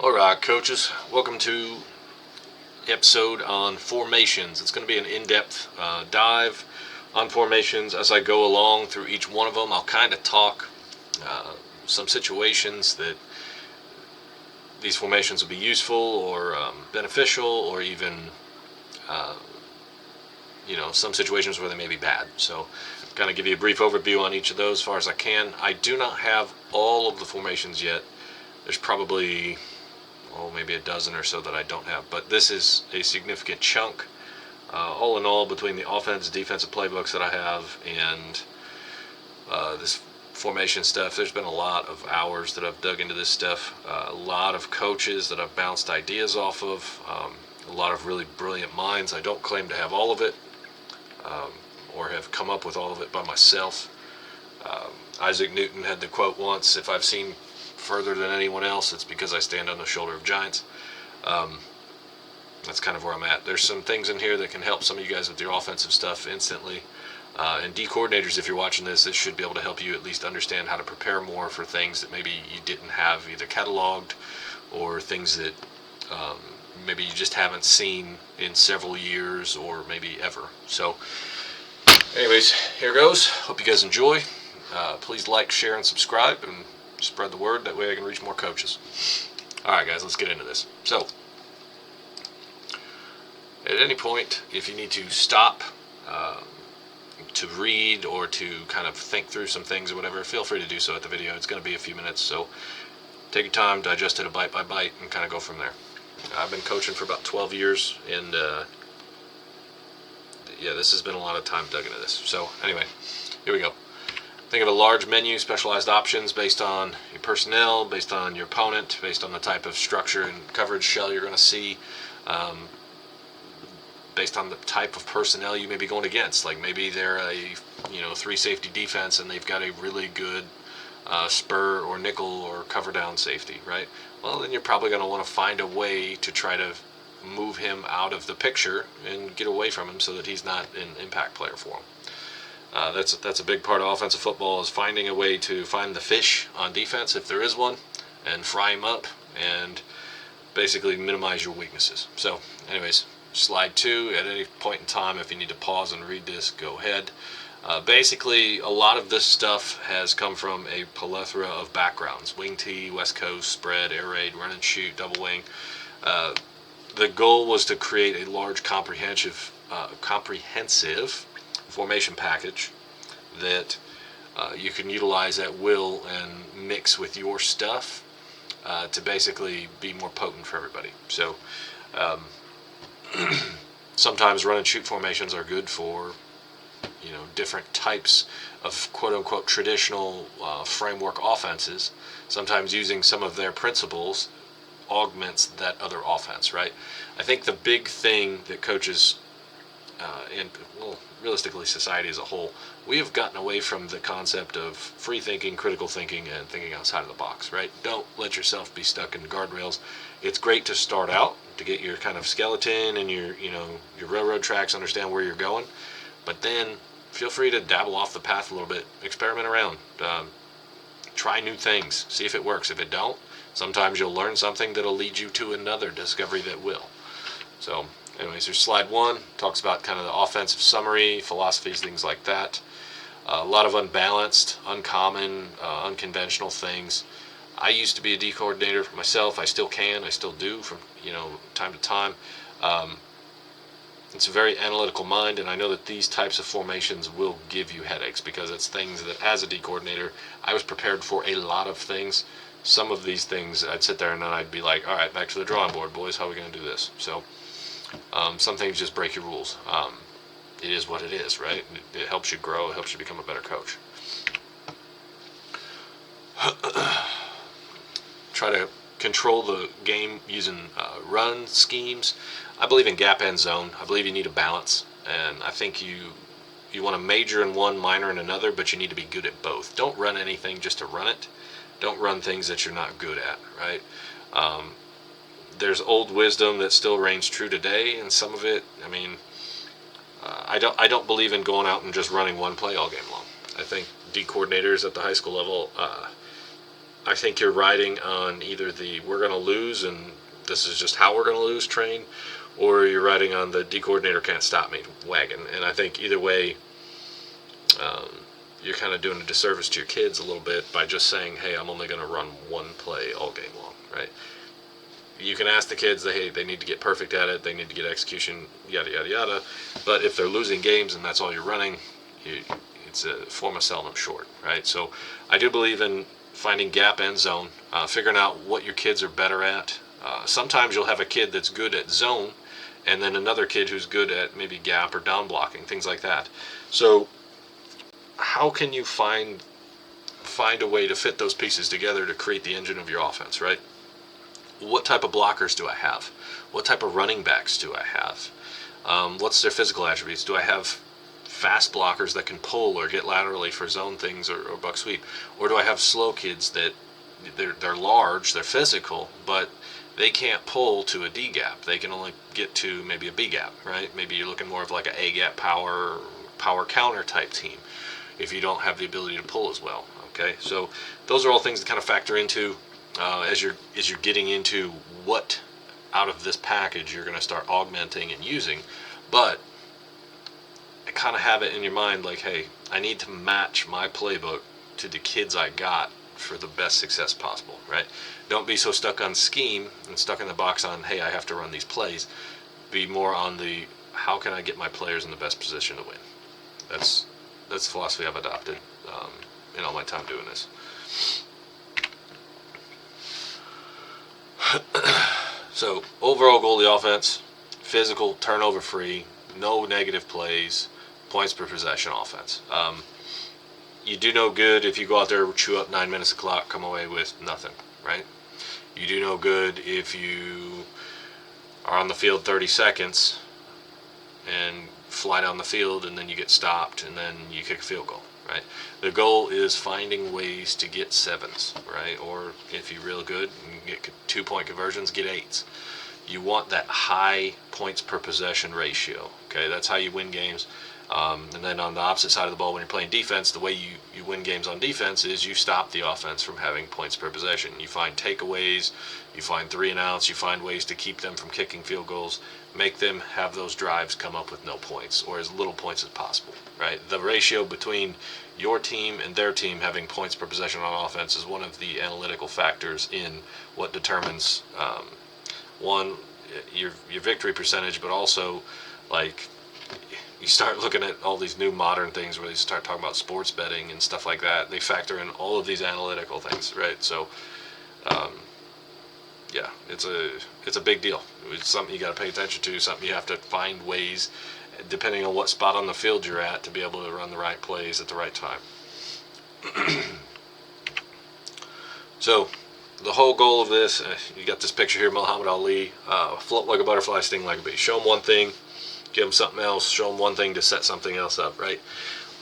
Alright, coaches, welcome to episode on formations. It's going to be an in-depth dive on formations. As I go along through each one of them, I'll kind of talk some situations that these formations will be useful or beneficial, or even some situations where they may be bad. So kind of give you a brief overview on each of those as far as I can. I do not have all of the formations yet. There's probably maybe a dozen or so that I don't have, but this is a significant chunk. All in all, between the offensive, defensive playbooks that I have and this formation stuff, there's been a lot of hours that I've dug into this stuff. A lot of coaches that I've bounced ideas off of. A lot of really brilliant minds. I don't claim to have all of it, or have come up with all of it by myself. Isaac Newton had the quote once, "If I've seen further than anyone else, it's because I stand on the shoulder of giants." That's kind of where I'm at. There's some things in here that can help some of you guys with your offensive stuff instantly. And D coordinators, if you're watching this should be able to help you at least understand how to prepare more for things that maybe you didn't have either cataloged, or things that maybe you just haven't seen in several years or maybe ever. So anyways, here goes. Hope you guys enjoy. Please like, share, and subscribe, and spread the word. That way I can reach more coaches. Alright guys, let's get into this. So, at any point, if you need to stop to read or to kind of think through some things or whatever, feel free to do so at the video. It's going to be a few minutes, so take your time, digest it a bite by bite, and kind of go from there. I've been coaching for about 12 years, and this has been a lot of time dug into this. So anyway, here we go. Think of a large menu, specialized options based on your personnel, based on your opponent, based on the type of structure and coverage shell you're going to see, based on the type of personnel you may be going against. Like maybe they're a 3-safety defense and they've got a really good spur or nickel or cover down safety, right? Well, then you're probably going to want to find a way to try to move him out of the picture and get away from him so that he's not an impact player for him. That's a big part of offensive football, is finding a way to find the fish on defense, if there is one, and fry him up and basically minimize your weaknesses. So anyways, slide 2. At any point in time, if you need to pause and read this, go ahead. Basically, a lot of this stuff has come from a plethora of backgrounds: wing tee, west coast, spread, air raid, run and shoot, double wing. The goal was to create a large comprehensive formation package that you can utilize at will and mix with your stuff to basically be more potent for everybody. So sometimes run and shoot formations are good for different types of quote-unquote traditional framework offenses. Sometimes using some of their principles augments that other offense, right? I think the big thing that coaches and realistically society as a whole, we have gotten away from the concept of free thinking, critical thinking, and thinking outside of the box, right? Don't let yourself be stuck in guardrails. It's great to start out, to get your kind of skeleton and your railroad tracks, understand where you're going, but then feel free to dabble off the path a little bit, experiment around, try new things, see if it works. If it don't, sometimes you'll learn something that'll lead you to another discovery that will. So anyways, here's slide 1. Talks about kind of the offensive summary, philosophies, things like that. A lot of unbalanced, uncommon, unconventional things. I used to be a D coordinator myself. I still can. I still do from time to time. It's a very analytical mind, and I know that these types of formations will give you headaches, because it's things that, as a D coordinator, I was prepared for a lot of things. Some of these things, I'd sit there and then I'd be like, all right, back to the drawing board, boys. How are we going to do this? So some things just break your rules. It is what it is, right? It helps you grow. It helps you become a better coach. Try to control the game using run schemes. I believe in gap and zone. I believe you need a balance, and I think you want to major in one, minor in another, but you need to be good at both. Don't run anything just to run it. Don't run things that you're not good at, right? There's old wisdom that still reigns true today, and some of it, I don't believe in going out and just running one play all game long. I think D coordinators at the high school level I think you're riding on either the we're going to lose and this is just how we're going to lose train, or you're riding on the D coordinator can't stop me wagon. And I think either way, you're kind of doing a disservice to your kids a little bit by just saying, hey, I'm only going to run one play all game long, right? You can ask the kids that, hey, they need to get perfect at it, they need to get execution, yada, yada, yada. But if they're losing games and that's all you're running, it's a form of selling them short, right? So I do believe in finding gap and zone, figuring out what your kids are better at. Sometimes you'll have a kid that's good at zone and then another kid who's good at maybe gap or down blocking, things like that. So how can you find a way to fit those pieces together to create the engine of your offense, right? What type of blockers do I have? What type of running backs do I have? What's their physical attributes? Do I have fast blockers that can pull or get laterally for zone things or buck sweep? Or do I have slow kids that they're large, they're physical, but they can't pull to a D gap. They can only get to maybe a B gap, right? Maybe you're looking more of like a gap power counter type team if you don't have the ability to pull as well. Okay, so those are all things that kind of factor into as you're getting into what out of this package you're going to start augmenting and using. But kind of have it in your mind like, hey, I need to match my playbook to the kids I got for the best success possible, right? Don't be so stuck on scheme and stuck in the box on, hey, I have to run these plays. Be more on the, how can I get my players in the best position to win? That's the philosophy I've adopted in all my time doing this. So overall goal of the offense: physical, turnover free, no negative plays, points per possession offense. You do no good if you go out there, chew up 9 minutes of clock, come away with nothing, right? You do no good if you are on the field 30 seconds and fly down the field and then you get stopped and then you kick a field goal, right? The goal is finding ways to get sevens, right? Or if you're real good and get 2-point conversions, get eights. You want that high points per possession ratio, okay? That's how you win games. And then on the opposite side of the ball, when you're playing defense, the way you win games on defense is you stop the offense from having points per possession. You find takeaways, you find 3 and outs, you find ways to keep them from kicking field goals, make them have those drives come up with no points or as little points as possible, right? The ratio between your team and their team having points per possession on offense is one of the analytical factors in what determines one, your victory percentage, but also like you start looking at all these new modern things where they start talking about sports betting and stuff like that. They factor in all of these analytical things, right? So yeah, it's a big deal. It's something you got to pay attention to, something you have to find ways, depending on what spot on the field you're at, to be able to run the right plays at the right time. So the whole goal of this, you got this picture here, Muhammad Ali, float like a butterfly, sting like a bee. Show them one thing, give them something else, show them one thing to set something else up, right?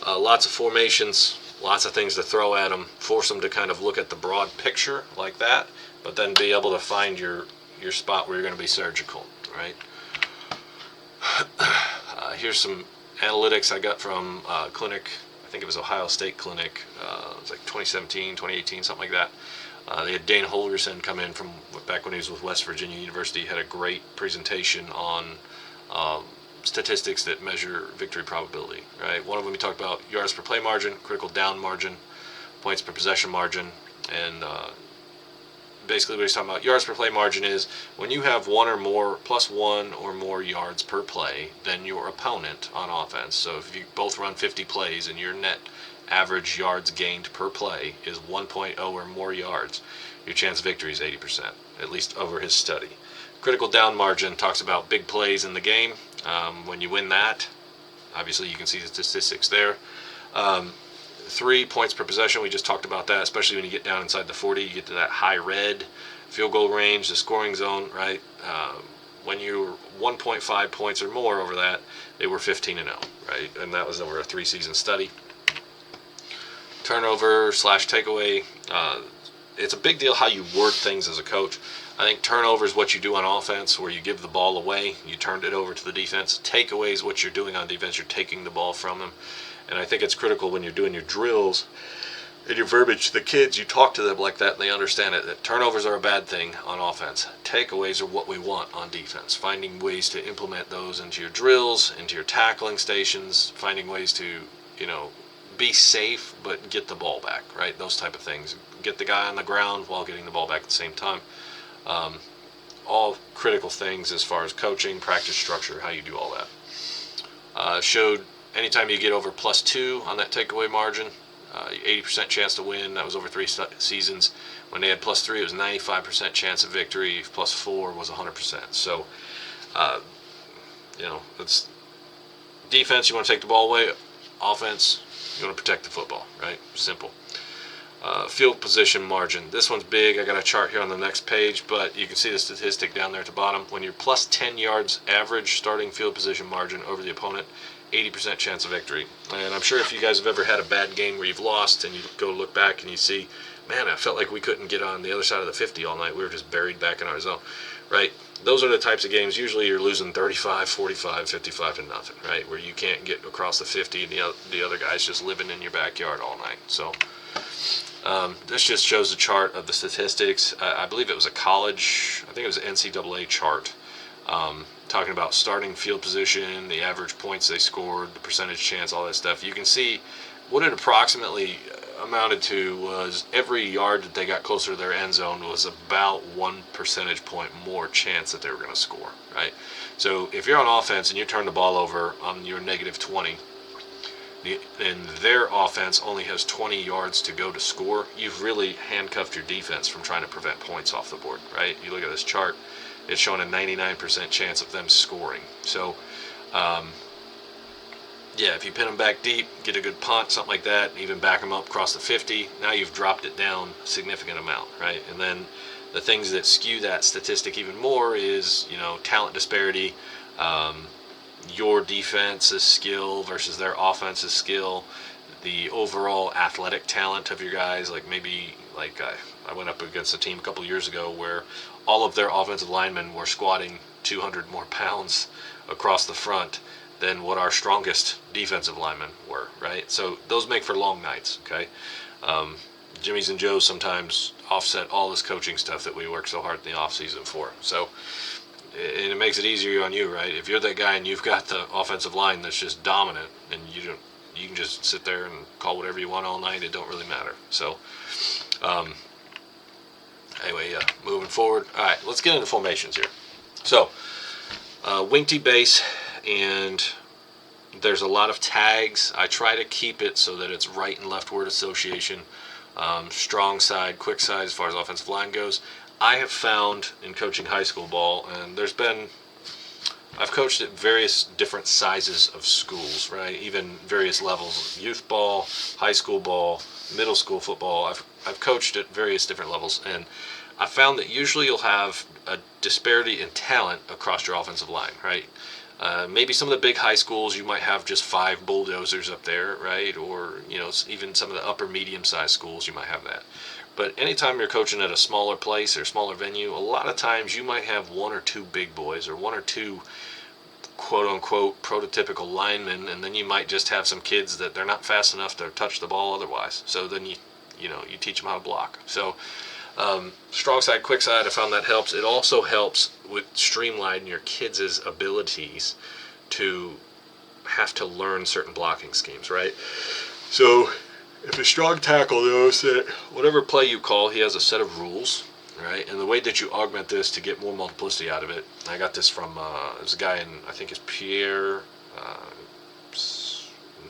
Lots of formations, lots of things to throw at them, force them to kind of look at the broad picture like that, but then be able to find your spot where you're going to be surgical, right? Here's some analytics I got from a clinic. I think it was Ohio State Clinic. It was like 2017, 2018, something like that. They had Dane Holgerson come in from back when he was with West Virginia University. He had a great presentation on statistics that measure victory probability, right? One of them he talked about yards per play margin, critical down margin, points per possession margin, and basically what he's talking about, yards per play margin is when you have plus one or more yards per play than your opponent on offense. So if you both run 50 plays and your net average yards gained per play is 1.0 or more yards, your chance of victory is 80%, at least over his study. Critical down margin talks about big plays in the game. When you win that, obviously you can see the statistics there. 3 points per possession, we just talked about that, especially when you get down inside the 40, you get to that high red field goal range, the scoring zone, right? When you're 1.5 points or more over that, they were 15-0, right? And that was over a 3-season study. Turnover / takeaway, it's a big deal how you word things as a coach. I think turnover is what you do on offense, where you give the ball away, you turned it over to the defense. Takeaway is what you're doing on defense, you're taking the ball from them. And I think it's critical when you're doing your drills in your verbiage to the kids, you talk to them like that and they understand it, that turnovers are a bad thing on offense. Takeaways are what we want on defense. Finding ways to implement those into your drills, into your tackling stations, finding ways to, be safe but get the ball back, right? Those type of things. Get the guy on the ground while getting the ball back at the same time. All critical things as far as coaching, practice structure, how you do all that. Showed anytime you get over +2 on that takeaway margin, 80% chance to win. That was over 3 seasons. When they had +3, it was 95% chance of victory. +4 was 100%. So, it's defense. You want to take the ball away. Offense, you want to protect the football. Right? Simple. Field position margin. This one's big. I got a chart here on the next page, but you can see the statistic down there at the bottom. When you're +10 yards average starting field position margin over the opponent, 80% chance of victory. And I'm sure if you guys have ever had a bad game where you've lost and you go look back and you see, man, I felt like we couldn't get on the other side of the 50 all night. We were just buried back in our zone, right? Those are the types of games, usually you're losing 35, 45, 55 to nothing, right? Where you can't get across the 50 and the other guy's just living in your backyard all night. So this just shows a chart of the statistics. I believe it was a college, I think it was an NCAA chart, talking about starting field position, the average points they scored, the percentage chance, all that stuff. You can see what it approximately amounted to was every yard that they got closer to their end zone was about 1 percentage point more chance that they were going to score, right? So if you're on offense and you turn the ball over on your -20, and their offense only has 20 yards to go to score, you've really handcuffed your defense from trying to prevent points off the board, right? You look at this chart, it's showing a 99% chance of them scoring. So, if you pin them back deep, get a good punt, something like that, even back them up across the 50, now you've dropped it down a significant amount, right? And then the things that skew that statistic even more is, talent disparity, your defense's skill versus their offense's skill, the overall athletic talent of your guys. I went up against a team a couple years ago where all of their offensive linemen were squatting 200 more pounds across the front than what our strongest defensive linemen were, right? So those make for long nights, okay? Jimmy's and Joe's sometimes offset all this coaching stuff that we work so hard in the off season for. So, and it makes it easier on you, right? If you're that guy and you've got the offensive line that's just dominant, and you can just sit there and call whatever you want all night. It don't really matter. So, anyway, moving forward. All right, let's get into formations here. So, wing T base, and there's a lot of tags. I try to keep it so that it's right and left word association. Strong side, quick side as far as offensive line goes. I have found in coaching high school ball, and I've coached at various different sizes of schools, right? Even various levels, youth ball, high school ball, middle school football. I've coached at various different levels, and I found that usually you'll have a disparity in talent across your offensive line, right? Maybe some of the big high schools, you might have just 5 bulldozers up there, right? Or, even some of the upper medium-sized schools, you might have that. But anytime you're coaching at a smaller place or smaller venue, a lot of times you might have 1 or 2 big boys or 1 or 2 quote-unquote prototypical linemen, and then you might just have some kids that they're not fast enough to touch the ball otherwise. So then you teach them how to block. So strong side, quick side, I found that helps. It also helps with streamlining your kids' abilities to have to learn certain blocking schemes, right? So if a strong tackle knows that whatever play you call, he has a set of rules, right? And the way that you augment this to get more multiplicity out of it, I got this from there's a guy in, I think it's Pierre,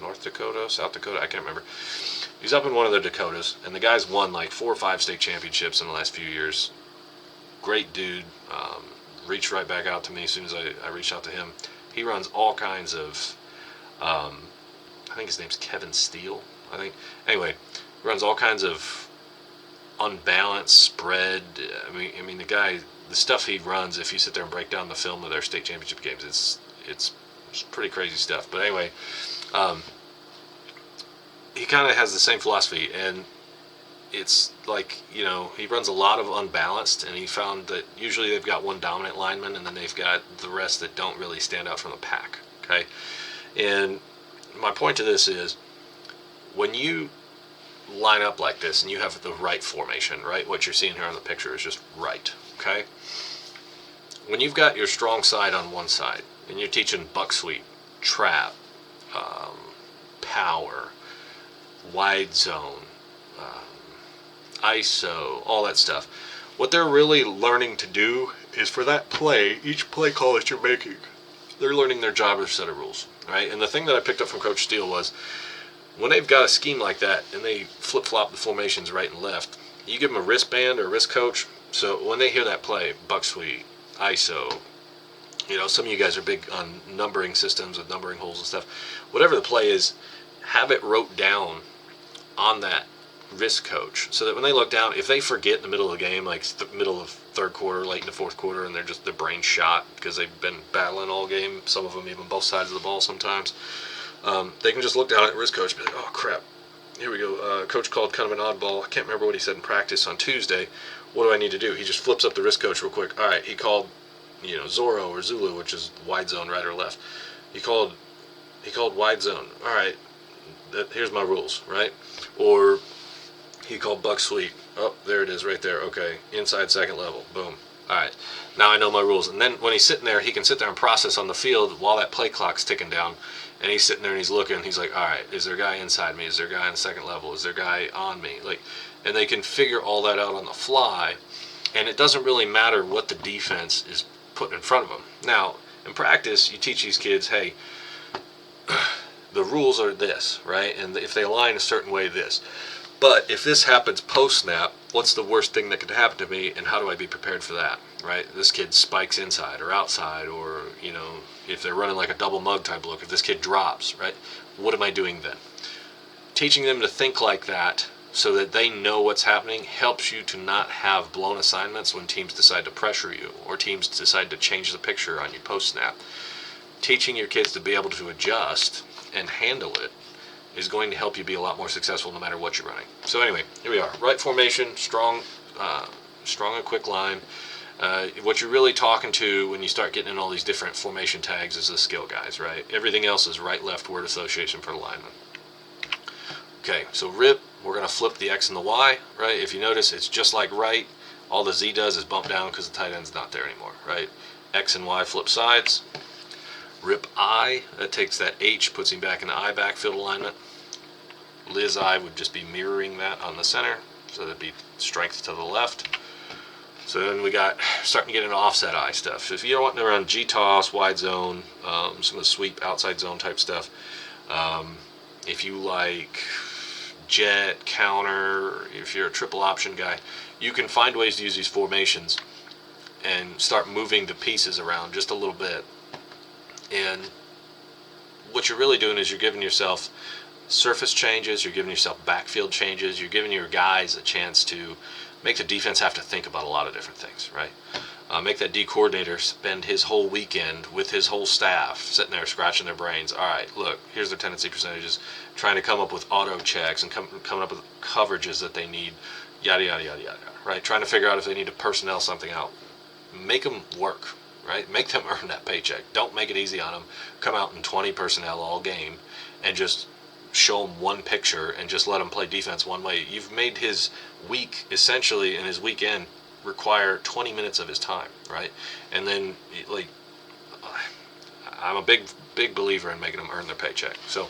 North Dakota, South Dakota, I can't remember. He's up in one of the Dakotas, and the guy's won like 4 or 5 state championships in the last few years. Great dude. Reached right back out to me as soon as I reached out to him. He runs all kinds of, I think his name's Kevin Steele, I think. Anyway, runs all kinds of unbalanced spread. I mean, the guy, the stuff he runs, if you sit there and break down the film of their state championship games, it's pretty crazy stuff. But anyway, he kind of has the same philosophy, and it's like, he runs a lot of unbalanced, and he found that usually they've got one dominant lineman, and then they've got the rest that don't really stand out from the pack, okay? And my point to this is, when you line up like this and you have the right formation, right? What you're seeing here on the picture is just right, okay? When you've got your strong side on one side and you're teaching buck sweep, trap, power, wide zone, ISO, all that stuff, what they're really learning to do is for that play, each play call that you're making, they're learning their job or set of rules, right? And the thing that I picked up from Coach Steele was when they've got a scheme like that and they flip-flop the formations right and left, you give them a wristband or a wrist coach, so when they hear that play, buck sweep, ISO, some of you guys are big on numbering systems with numbering holes and stuff. Whatever the play is, have it wrote down on that wrist coach so that when they look down, if they forget in the middle of the game, like the middle of third quarter, late in the fourth quarter, and their brain shot because they've been battling all game, some of them even both sides of the ball sometimes, they can just look down at wrist coach and be like, oh crap, here we go. Coach called kind of an oddball. I can't remember what he said in practice on Tuesday. What do I need to do? He just flips up the wrist coach real quick. All right, he called, Zorro or Zulu, which is wide zone, right or left. He called wide zone. All right, here's my rules, right? Or he called buck sweep. Oh, there it is right there. Okay, inside second level. Boom. All right, now I know my rules. And then when he's sitting there, he can sit there and process on the field while that play clock's ticking down. And he's sitting there and he's looking. He's like, all right, is there a guy inside me? Is there a guy on the second level? Is there a guy on me? And they can figure all that out on the fly. And it doesn't really matter what the defense is putting in front of them. Now, in practice, you teach these kids, hey, the rules are this, right? And if they align a certain way, this. But if this happens post-snap, what's the worst thing that could happen to me, and how do I be prepared for that, right? This kid spikes inside or outside, or, if they're running like a double mug type look, if this kid drops, right? What am I doing then? Teaching them to think like that so that they know what's happening helps you to not have blown assignments when teams decide to pressure you or teams decide to change the picture on you post-snap. Teaching your kids to be able to adjust and handle it is going to help you be a lot more successful no matter what you're running. So anyway, here we are. Right formation, strong and quick line. What you're really talking to when you start getting in all these different formation tags is the skill guys, right? Everything else is right-left word association for the lineman. Okay, so rip, we're going to flip the X and the Y, right? If you notice, it's just like right. All the Z does is bump down because the tight end's not there anymore, right? X and Y flip sides. Rip I, that takes that H, puts him back in the I backfield alignment. Liz I would just be mirroring that on the center, so that'd be strength to the left. So then we got starting to get into offset I stuff. So if you're wanting to run G-toss, wide zone, some of the sweep outside zone type stuff, if you like jet, counter, if you're a triple option guy, you can find ways to use these formations and start moving the pieces around just a little bit. And what you're really doing is you're giving yourself surface changes, you're giving yourself backfield changes, you're giving your guys a chance to make the defense have to think about a lot of different things, right? Make that D coordinator spend his whole weekend with his whole staff sitting there scratching their brains. All right, look, here's their tendency percentages, trying to come up with auto checks and coming up with coverages that they need, yada, yada, yada, yada, right? Trying to figure out if they need to personnel something out. Make them work, right? Make them earn that paycheck. Don't make it easy on them. Come out in 20 personnel all game and just show him one picture and just let him play defense one way. You've made his week essentially, and his weekend require 20 minutes of his time, right? And then I'm a big believer in making them earn their paycheck. So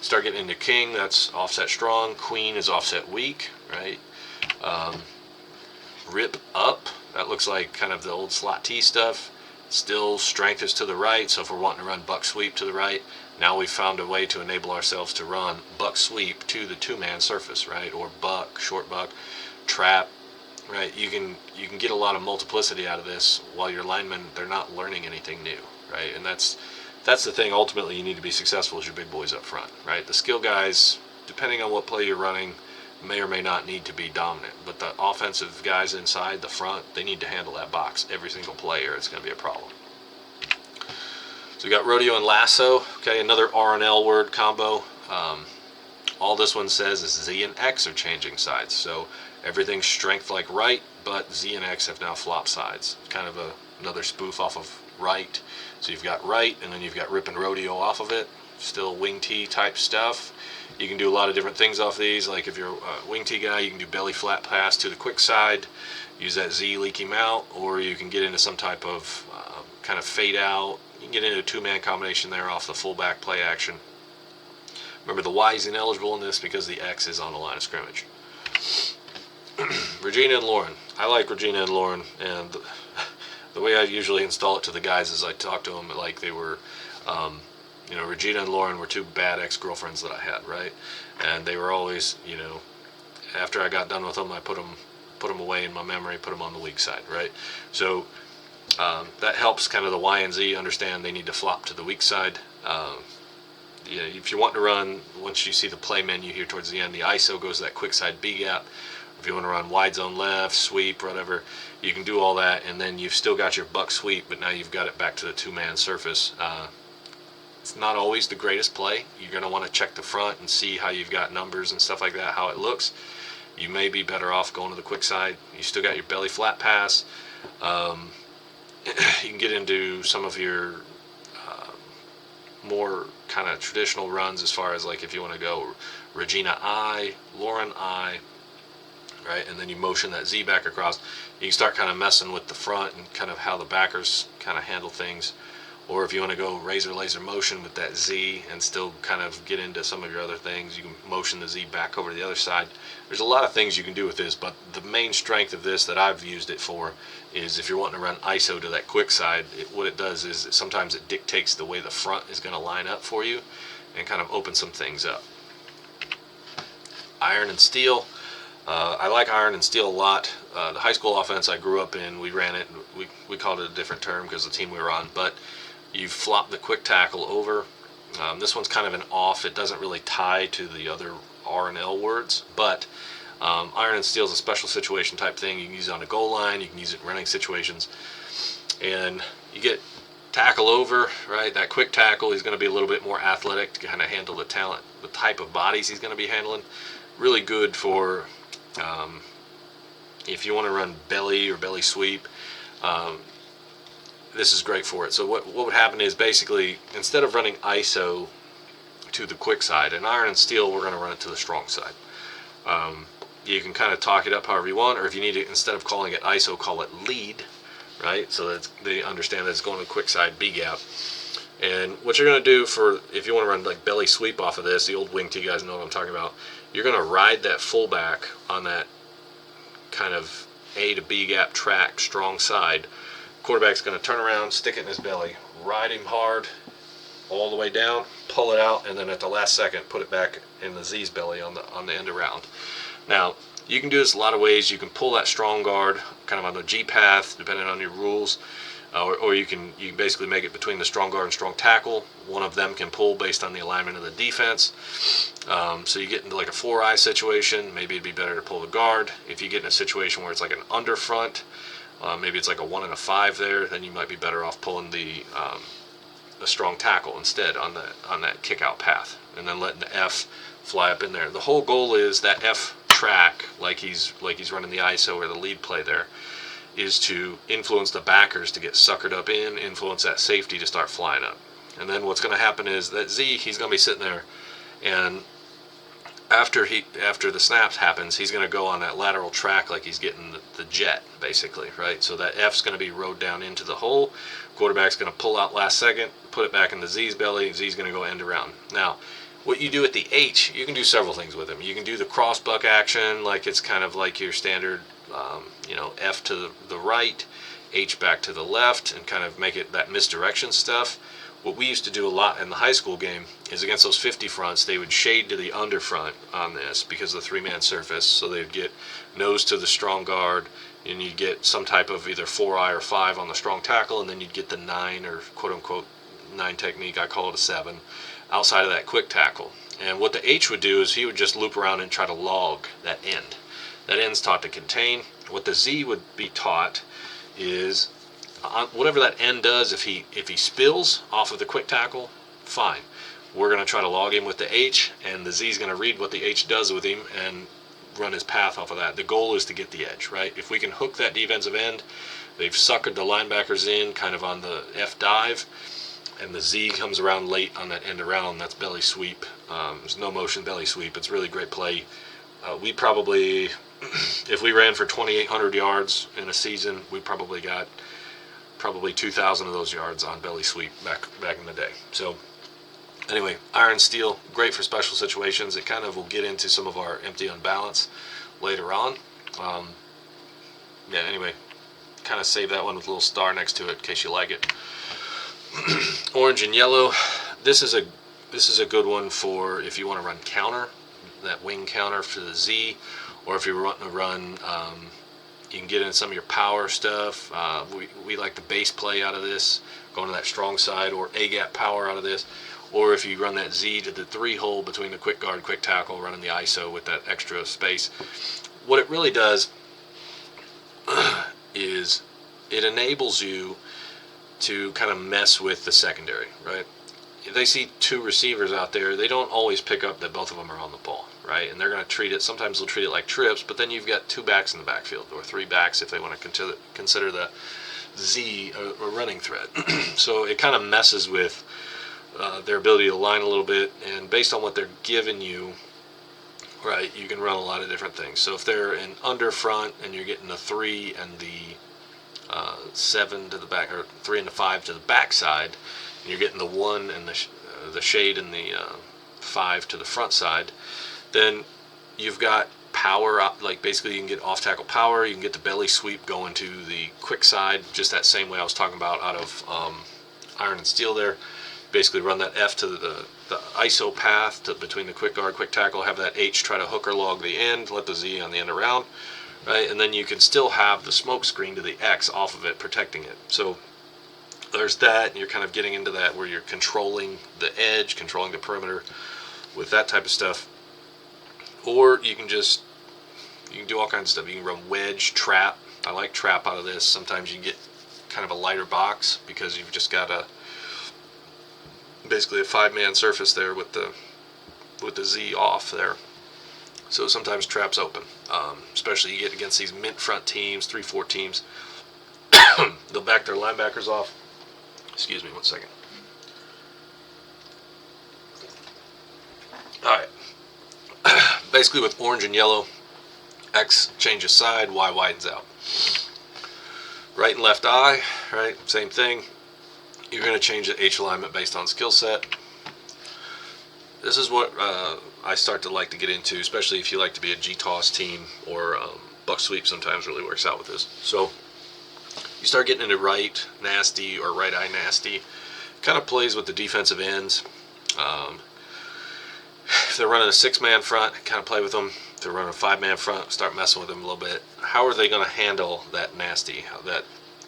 start getting into king, that's offset strong. Queen is offset weak, right? Rip up, that looks like kind of the old slot T stuff. Still strength is to the right, so if we're wanting to run buck sweep to the right, now we've found a way to enable ourselves to run buck sweep to the two-man surface, right? Or buck, short buck, trap, right? You can get a lot of multiplicity out of this while your linemen, they're not learning anything new, right? And that's the thing ultimately you need to be successful is your big boys up front, right? The skill guys, depending on what play you're running, may or may not need to be dominant, but the offensive guys inside the front, they need to handle that box every single play or it's going to be a problem. So we got rodeo and lasso, okay, another R and L word combo. All this one says is Z and X are changing sides, so everything's strength like right, but Z and X have now flop sides. Kind of another spoof off of right. So you've got right, and then you've got rip and rodeo off of it. still wing tee type stuff. You can do a lot of different things off these. Like if you're a wing tee guy, you can do belly flat pass to the quick side, use that Z, leak him out, or you can get into some type of kind of fade out. You can get into a two-man combination there off the fullback play action. Remember, the Y is ineligible in this because the X is on the line of scrimmage. Regina and Lauren. I like Regina and Lauren, and the way I usually install it to the guys is I talk to them like they were, Regina and Lauren were two bad ex-girlfriends that I had, right? And they were always, after I got done with them, I put them away in my memory, put them on the weak side, right? So that helps kind of the Y and Z understand they need to flop to the weak side. If you want to run, once you see the play menu here towards the end, the ISO goes to that quick side B gap. If you want to run wide zone left, sweep, whatever, you can do all that, and then you've still got your buck sweep, but now you've got it back to the two-man surface. It's not always the greatest play. You're going to want to check the front and see how you've got numbers and stuff like that, how it looks. You may be better off going to the quick side. You still got your belly flat pass. You can get into some of your more kind of traditional runs as far as like if you want to go Regina I, Lauren I, right, and then you motion that Z back across. You can start kind of messing with the front and kind of how the backers kind of handle things. Or if you want to go razor laser motion with that Z and still kind of get into some of your other things, you can motion the Z back over to the other side. There's a lot of things you can do with this, but the main strength of this that I've used it for is if you're wanting to run ISO to that quick side, what it does is sometimes it dictates the way the front is going to line up for you and kind of open some things up. Iron and steel. I like iron and steel a lot. The high school offense I grew up in, we ran it, we called it a different term because of the team we were on, but you flop the quick tackle over. This one's kind of an off. It doesn't really tie to the other R and L words, but iron and steel is a special situation type thing. You can use it on a goal line. You can use it in running situations. And you get tackle over, right? That quick tackle, he's going to be a little bit more athletic to kind of handle the type of bodies he's going to be handling. Really good for if you want to run belly or belly sweep. This is great for it. So what would happen is basically instead of running ISO to the quick side, and iron and steel, we're going to run it to the strong side. You can kind of talk it up however you want, or if you need to, instead of calling it ISO, call it lead, right? So that they understand that it's going to the quick side B gap. And what you're going to do for, if you want to run like belly sweep off of this, the old wing T guys know what I'm talking about. You're going to ride that fullback on that kind of A to B gap track, strong side. Quarterback's going to turn around, stick it in his belly, ride him hard all the way down, pull it out, and then at the last second put it back in the Z's belly on the end around. Now you can do this a lot of ways. You can pull that strong guard kind of on the G path depending on your rules, or you can basically make it between the strong guard and strong tackle. One of them can pull based on the alignment of the defense. So you get into like a 4-eye situation, maybe it'd be better to pull the guard. If you get in a situation where it's like an under front, maybe it's like a 1 and a 5 there, then you might be better off pulling the strong tackle instead on that kick out path, and then letting the F fly up in there. The whole goal is that F track, like he's running the ISO or the lead play there, is to influence the backers to get suckered up in, influence that safety to start flying up. And then what's going to happen is that Z, he's going to be sitting there, and after the snaps happens, he's going to go on that lateral track like he's getting the jet, basically, right? So that F's going to be rode down into the hole. Quarterback's going to pull out last second, put it back in the Z's belly. Z's going to go end around. Now, what you do at the H, you can do several things with him. You can do the cross buck action, like it's kind of like your standard, F to the right, H back to the left, and kind of make it that misdirection stuff. What we used to do a lot in the high school game is against those 50 fronts, they would shade to the under front on this because of the 3-man surface. So they'd get nose to the strong guard, and you'd get some type of either 4-eye or 5 on the strong tackle, and then you'd get the 9 or quote-unquote 9 technique, I call it a 7, outside of that quick tackle. And what the H would do is he would just loop around and try to log that end. That end's taught to contain. What the Z would be taught is whatever that end does, if he spills off of the quick tackle, fine. We're going to try to log him with the H, and the Z is going to read what the H does with him and run his path off of that. The goal is to get the edge, right? If we can hook that defensive end, they've suckered the linebackers in kind of on the F dive. and the Z comes around late on that end around. That's belly sweep. There's no motion belly sweep. It's really great play. We probably, if we ran for 2,800 yards in a season, we probably got 2,000 of those yards on belly sweep back in the day. So anyway, iron steel, great for special situations. It kind of will get into some of our empty unbalance later on. Yeah, anyway, kind of save that one with a little star next to it in case you like it. Orange and yellow. This is a good one for if you want to run counter, that wing counter for the Z, or if you're wanting to run, you can get in some of your power stuff. We like the base play out of this, going to that strong side, or A-gap power out of this. Or if you run that Z to the 3-hole between the quick guard, quick tackle, running the ISO with that extra space. What it really does is it enables you to kind of mess with the secondary, right? If they see two receivers out there, they don't always pick up that both of them are on the ball, right? And they're going to treat it, sometimes they'll treat it like trips, but then you've got 2 backs in the backfield, or 3 backs if they want to consider the Z a running threat. So it kind of messes with their ability to line a little bit, and based on what they're giving you, right, you can run a lot of different things. So if they're in under front and you're getting the 3 and the 7 to the back, or 3 and the 5 to the backside, and you're getting the 1 and the shade and the 5 to the front side, then you've got power up. Like basically you can get off tackle power, you can get the belly sweep going to the quick side, just that same way I was talking about out of iron and steel there. Basically run that F to the ISO path between the quick guard, quick tackle, have that H try to hooker log the end, let the Z on the end around, right? And then you can still have the smoke screen to the X off of it, protecting it. So there's that, and you're kind of getting into that where you're controlling the edge, controlling the perimeter with that type of stuff. Or you can do all kinds of stuff. You can run wedge, trap. I like trap out of this. Sometimes you get kind of a lighter box because you've just got basically a 5-man surface there with the Z off there. So sometimes traps open, especially you get against these mint front teams, 3-4 teams. They'll back their linebackers off. Excuse me 1 second. Alright. Basically with orange and yellow, X changes side, Y widens out. Right and left eye, right, same thing. You're going to change the H alignment based on skill set. This is what I start to like to get into, especially if you like to be a G-toss team, or buck sweep sometimes really works out with this. So you start getting into right nasty or right eye nasty. Kind of plays with the defensive ends. If they're running a 6-man front, kind of play with them. If they're running a 5-man front, start messing with them a little bit. How are they going to handle that nasty, that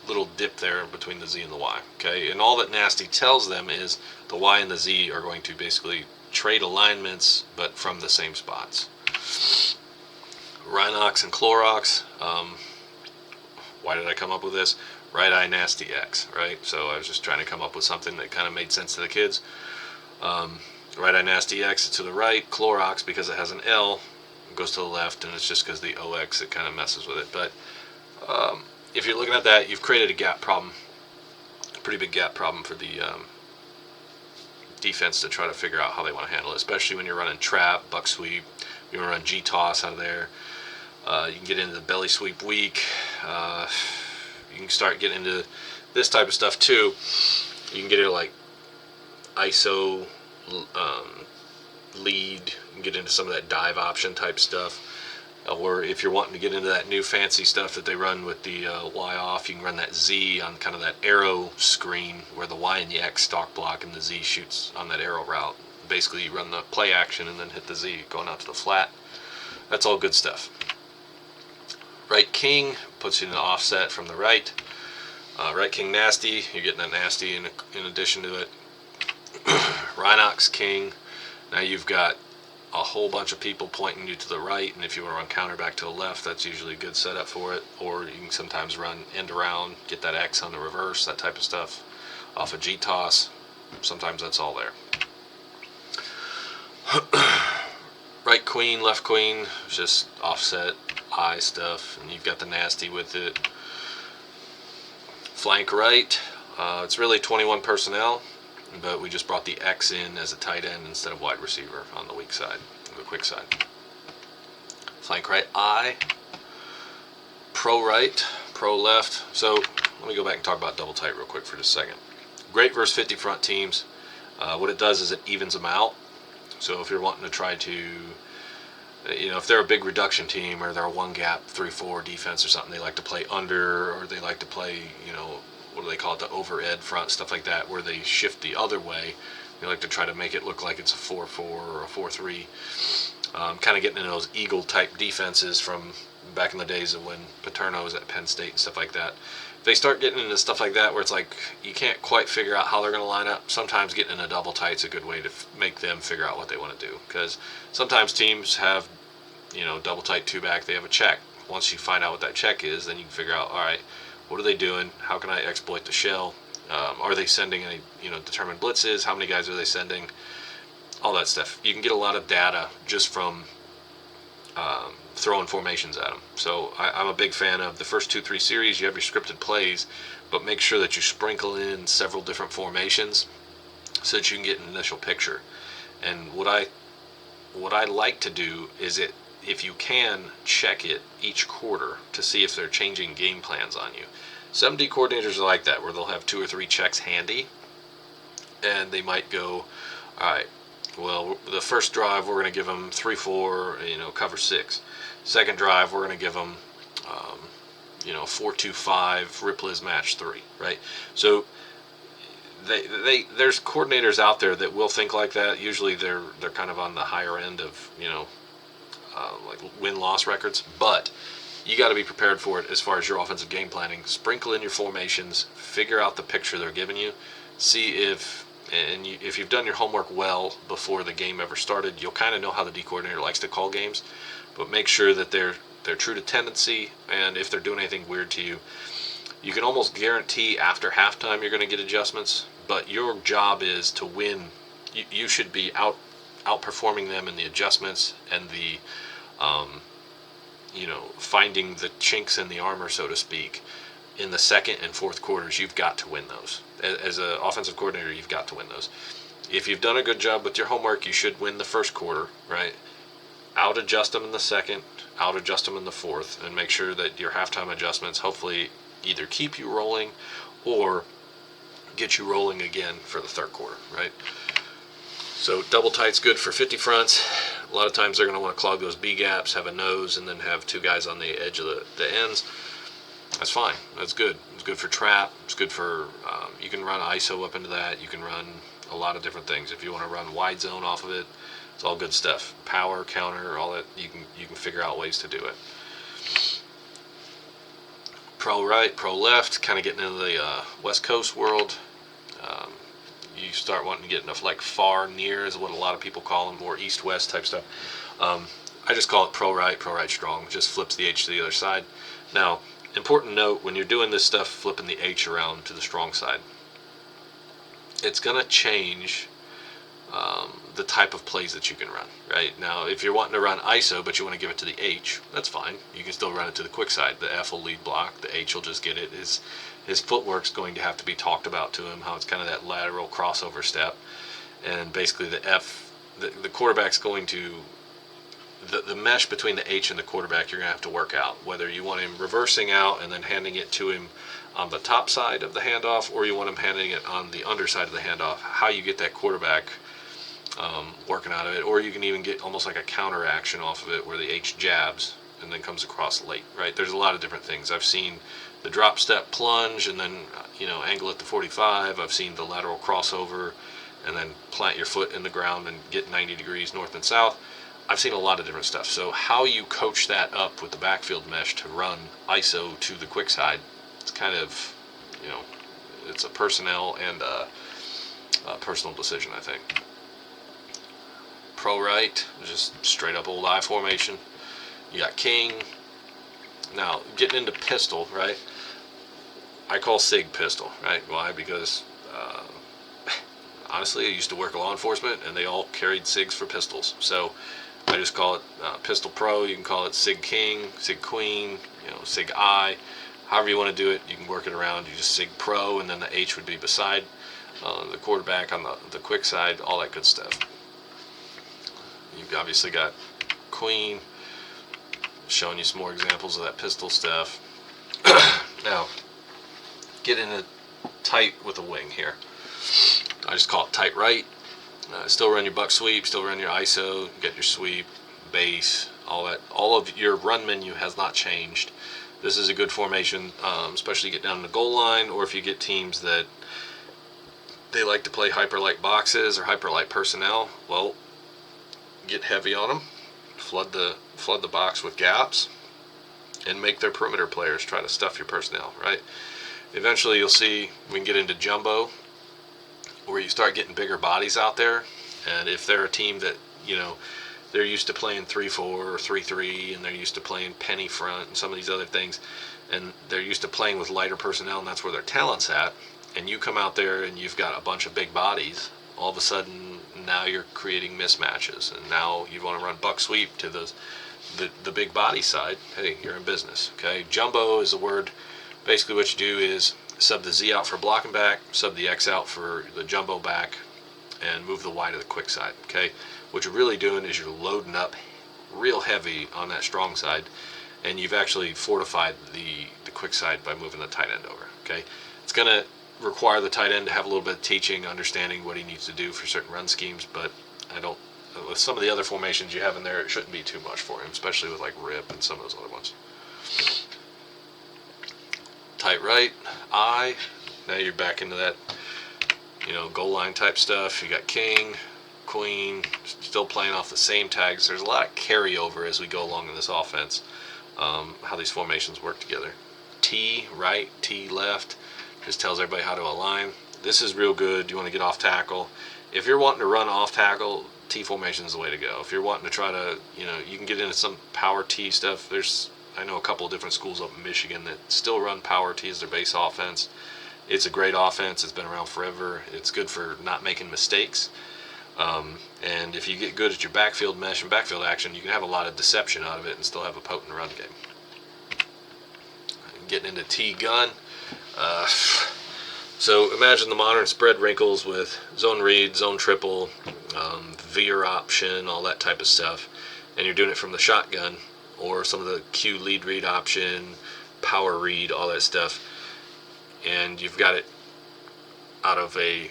little dip there between the Z and the Y? Okay, and all that nasty tells them is the Y and the Z are going to basically trade alignments, but from the same spots. Rhinox and Clorox. Why did I come up with this? Right eye nasty X, right? So I was just trying to come up with something that kind of made sense to the kids. Right eye nasty X to the right. Clorox, because it has an L, goes to the left, and it's just because the OX it kind of messes with it. But if you're looking at that, you've created a gap problem, a pretty big gap problem for the defense to try to figure out how they want to handle it, especially when you're running trap, buck sweep, you want to run G-toss out of there. You can get into the belly sweep weak. You can start getting into this type of stuff too. You can get into like ISO, lead, you can get into some of that dive option type stuff. Or if you're wanting to get into that new fancy stuff that they run with the Y off, you can run that Z on kind of that arrow screen where the Y and the X stock block and the Z shoots on that arrow route. Basically you run the play action and then hit the Z going out to the flat. That's all good stuff. Right king puts you in the offset from the right. Right king nasty, you're getting that nasty in addition to it. Rhinox king, now you've got a whole bunch of people pointing you to the right, and if you want to run counter back to the left, that's usually a good setup for it. Or you can sometimes run end around, get that X on the reverse, that type of stuff off a G-toss. Sometimes that's all there. Right queen, left queen, just offset eye stuff, and you've got the nasty with it. Flank right, it's really 21 personnel. but we just brought the X in as a tight end instead of wide receiver on the weak side, the quick side. Flank right I, pro right, pro left. So let me go back and talk about double tight real quick for just a second. Great versus 50 front teams. What it does is it evens them out. So if you're wanting to try to, if they're a big reduction team or they're a one gap 3-4 defense or something, they like to play under, or they like to play, what do they call it, the over ed front, stuff like that, where they shift the other way. They like to try to make it look like it's a 4-4 or a 4-3. Kind of getting into those eagle type defenses from back in the days of when Paterno was at Penn State and stuff like that. If they start getting into stuff like that where it's like you can't quite figure out how they're going to line up, sometimes getting in a double tight is a good way to make them figure out what they want to do. Because sometimes teams have, double tight two back, they have a check. Once you find out what that check is, then you can figure out, all right, what are they doing? How can I exploit the shell? Are they sending any, determined blitzes? How many guys are they sending? All that stuff. You can get a lot of data just from throwing formations at them. So I'm a big fan of the first 2-3 series. You have your scripted plays, but make sure that you sprinkle in several different formations so that you can get an initial picture. And what I like to do is if you can, check it each quarter to see if they're changing game plans on you. Some D coordinators are like that, where they'll have 2 or 3 checks handy, and they might go, all right, well, the first drive we're going to give them 3-4, cover 6. Second drive we're going to give them, 4-2-5, Ripley's match 3, right? So there's coordinators out there that will think like that. Usually they're kind of on the higher end of like win-loss records, but you got to be prepared for it as far as your offensive game planning. Sprinkle in your formations, figure out the picture they're giving you, see if you've done your homework well before the game ever started, you'll kind of know how the D coordinator likes to call games, but make sure that they're true to tendency, and if they're doing anything weird to you, you can almost guarantee after halftime you're going to get adjustments, but your job is to win. You should be outperforming them in the adjustments and the finding the chinks in the armor, so to speak, in the second and fourth quarters. You've got to win those. As an offensive coordinator, you've got to win those. If you've done a good job with your homework, you should win the first quarter, right? Out adjust them in the second, out adjust them in the fourth, and make sure that your halftime adjustments hopefully either keep you rolling or get you rolling again for the third quarter, right? So double tight's good for 50 fronts. A lot of times they're going to want to clog those B gaps, have a nose, and then have 2 guys on the edge of the ends. That's fine. That's good. It's good for trap. It's good for, you can run ISO up into that. You can run a lot of different things. If you want to run wide zone off of it, it's all good stuff. Power, counter, all that, you can figure out ways to do it. Pro right, pro left, kind of getting into the West Coast world. You start wanting to get into like far near is what a lot of people call them, or east-west type stuff. I just call it pro right strong. Just flips the H to the other side. Now, important note, when you're doing this stuff, flipping the H around to the strong side, it's going to change the type of plays that you can run, right? Now, if you're wanting to run ISO, but you want to give it to the H, that's fine. You can still run it to the quick side. The F will lead block. The H will just get it. His footwork's going to have to be talked about to him, how it's kind of that lateral crossover step. And basically the F, the quarterback's going to, the mesh between the H and the quarterback, you're going to have to work out. Whether you want him reversing out and then handing it to him on the top side of the handoff, or you want him handing it on the underside of the handoff, how you get that quarterback working out of it. Or you can even get almost like a counter action off of it where the H jabs and then comes across late, right? There's a lot of different things. I've seen the drop step plunge and then, angle at the 45. I've seen the lateral crossover and then plant your foot in the ground and get 90 degrees north and south. I've seen a lot of different stuff. So how you coach that up with the backfield mesh to run ISO to the quick side, it's kind of, it's a personnel and a personal decision, I think. Pro right, just straight up old I formation. You got king. Now, getting into pistol, right? I call SIG pistol, right? Why? Because honestly, I used to work law enforcement, and they all carried SIGs for pistols. So I just call it pistol pro. You can call it SIG king, SIG queen, SIG I. However you want to do it, you can work it around. You just SIG pro, and then the H would be beside. the quarterback on the quick side, all that good stuff. You've obviously got queen, showing you some more examples of that pistol stuff. Now, get into tight with a wing here. I just call it tight right. Still run your buck sweep, still run your ISO, get your sweep, base, all that. All of your run menu has not changed. This is a good formation, especially get down to the goal line, or if you get teams that they like to play hyper-light boxes or hyper-light personnel. Well, get heavy on them, flood the box with gaps, and make their perimeter players try to stuff your personnel, right? Eventually you'll see we can get into jumbo, where you start getting bigger bodies out there, and if they're a team that, they're used to playing 3-4 or 3-3, and they're used to playing penny front and some of these other things, and they're used to playing with lighter personnel, and that's where their talent's at, and you come out there and you've got a bunch of big bodies, all of a sudden now you're creating mismatches, and now you want to run buck sweep to the big body side. Hey, you're in business. Okay, jumbo is the word. Basically what you do is sub the Z out for blocking back, sub the X out for the jumbo back, and move the Y to the quick side. Okay, what you're really doing is you're loading up real heavy on that strong side, and you've actually fortified the quick side by moving the tight end over. Okay, it's going to require the tight end to have a little bit of teaching, understanding what he needs to do for certain run schemes, but with some of the other formations you have in there, it shouldn't be too much for him, especially with like Rip and some of those other ones. Tight right, I. Now you're back into that, goal line type stuff. You got king, queen, still playing off the same tags. There's a lot of carryover as we go along in this offense, how these formations work together. T right, T left, just tells everybody how to align. This is real good. You want to get off tackle. If you're wanting to run off tackle, T formation is the way to go. If you're wanting to try to, you can get into some power T stuff. I know a couple of different schools up in Michigan that still run power T as their base offense. It's a great offense. It's been around forever. It's good for not making mistakes. And if you get good at your backfield mesh and backfield action, you can have a lot of deception out of it and still have a potent run game. Getting into T gun. So imagine the modern spread wrinkles with zone read, zone triple, veer option, all that type of stuff. And you're doing it from the shotgun, or some of the Q lead read option, power read, all that stuff. And you've got it out of a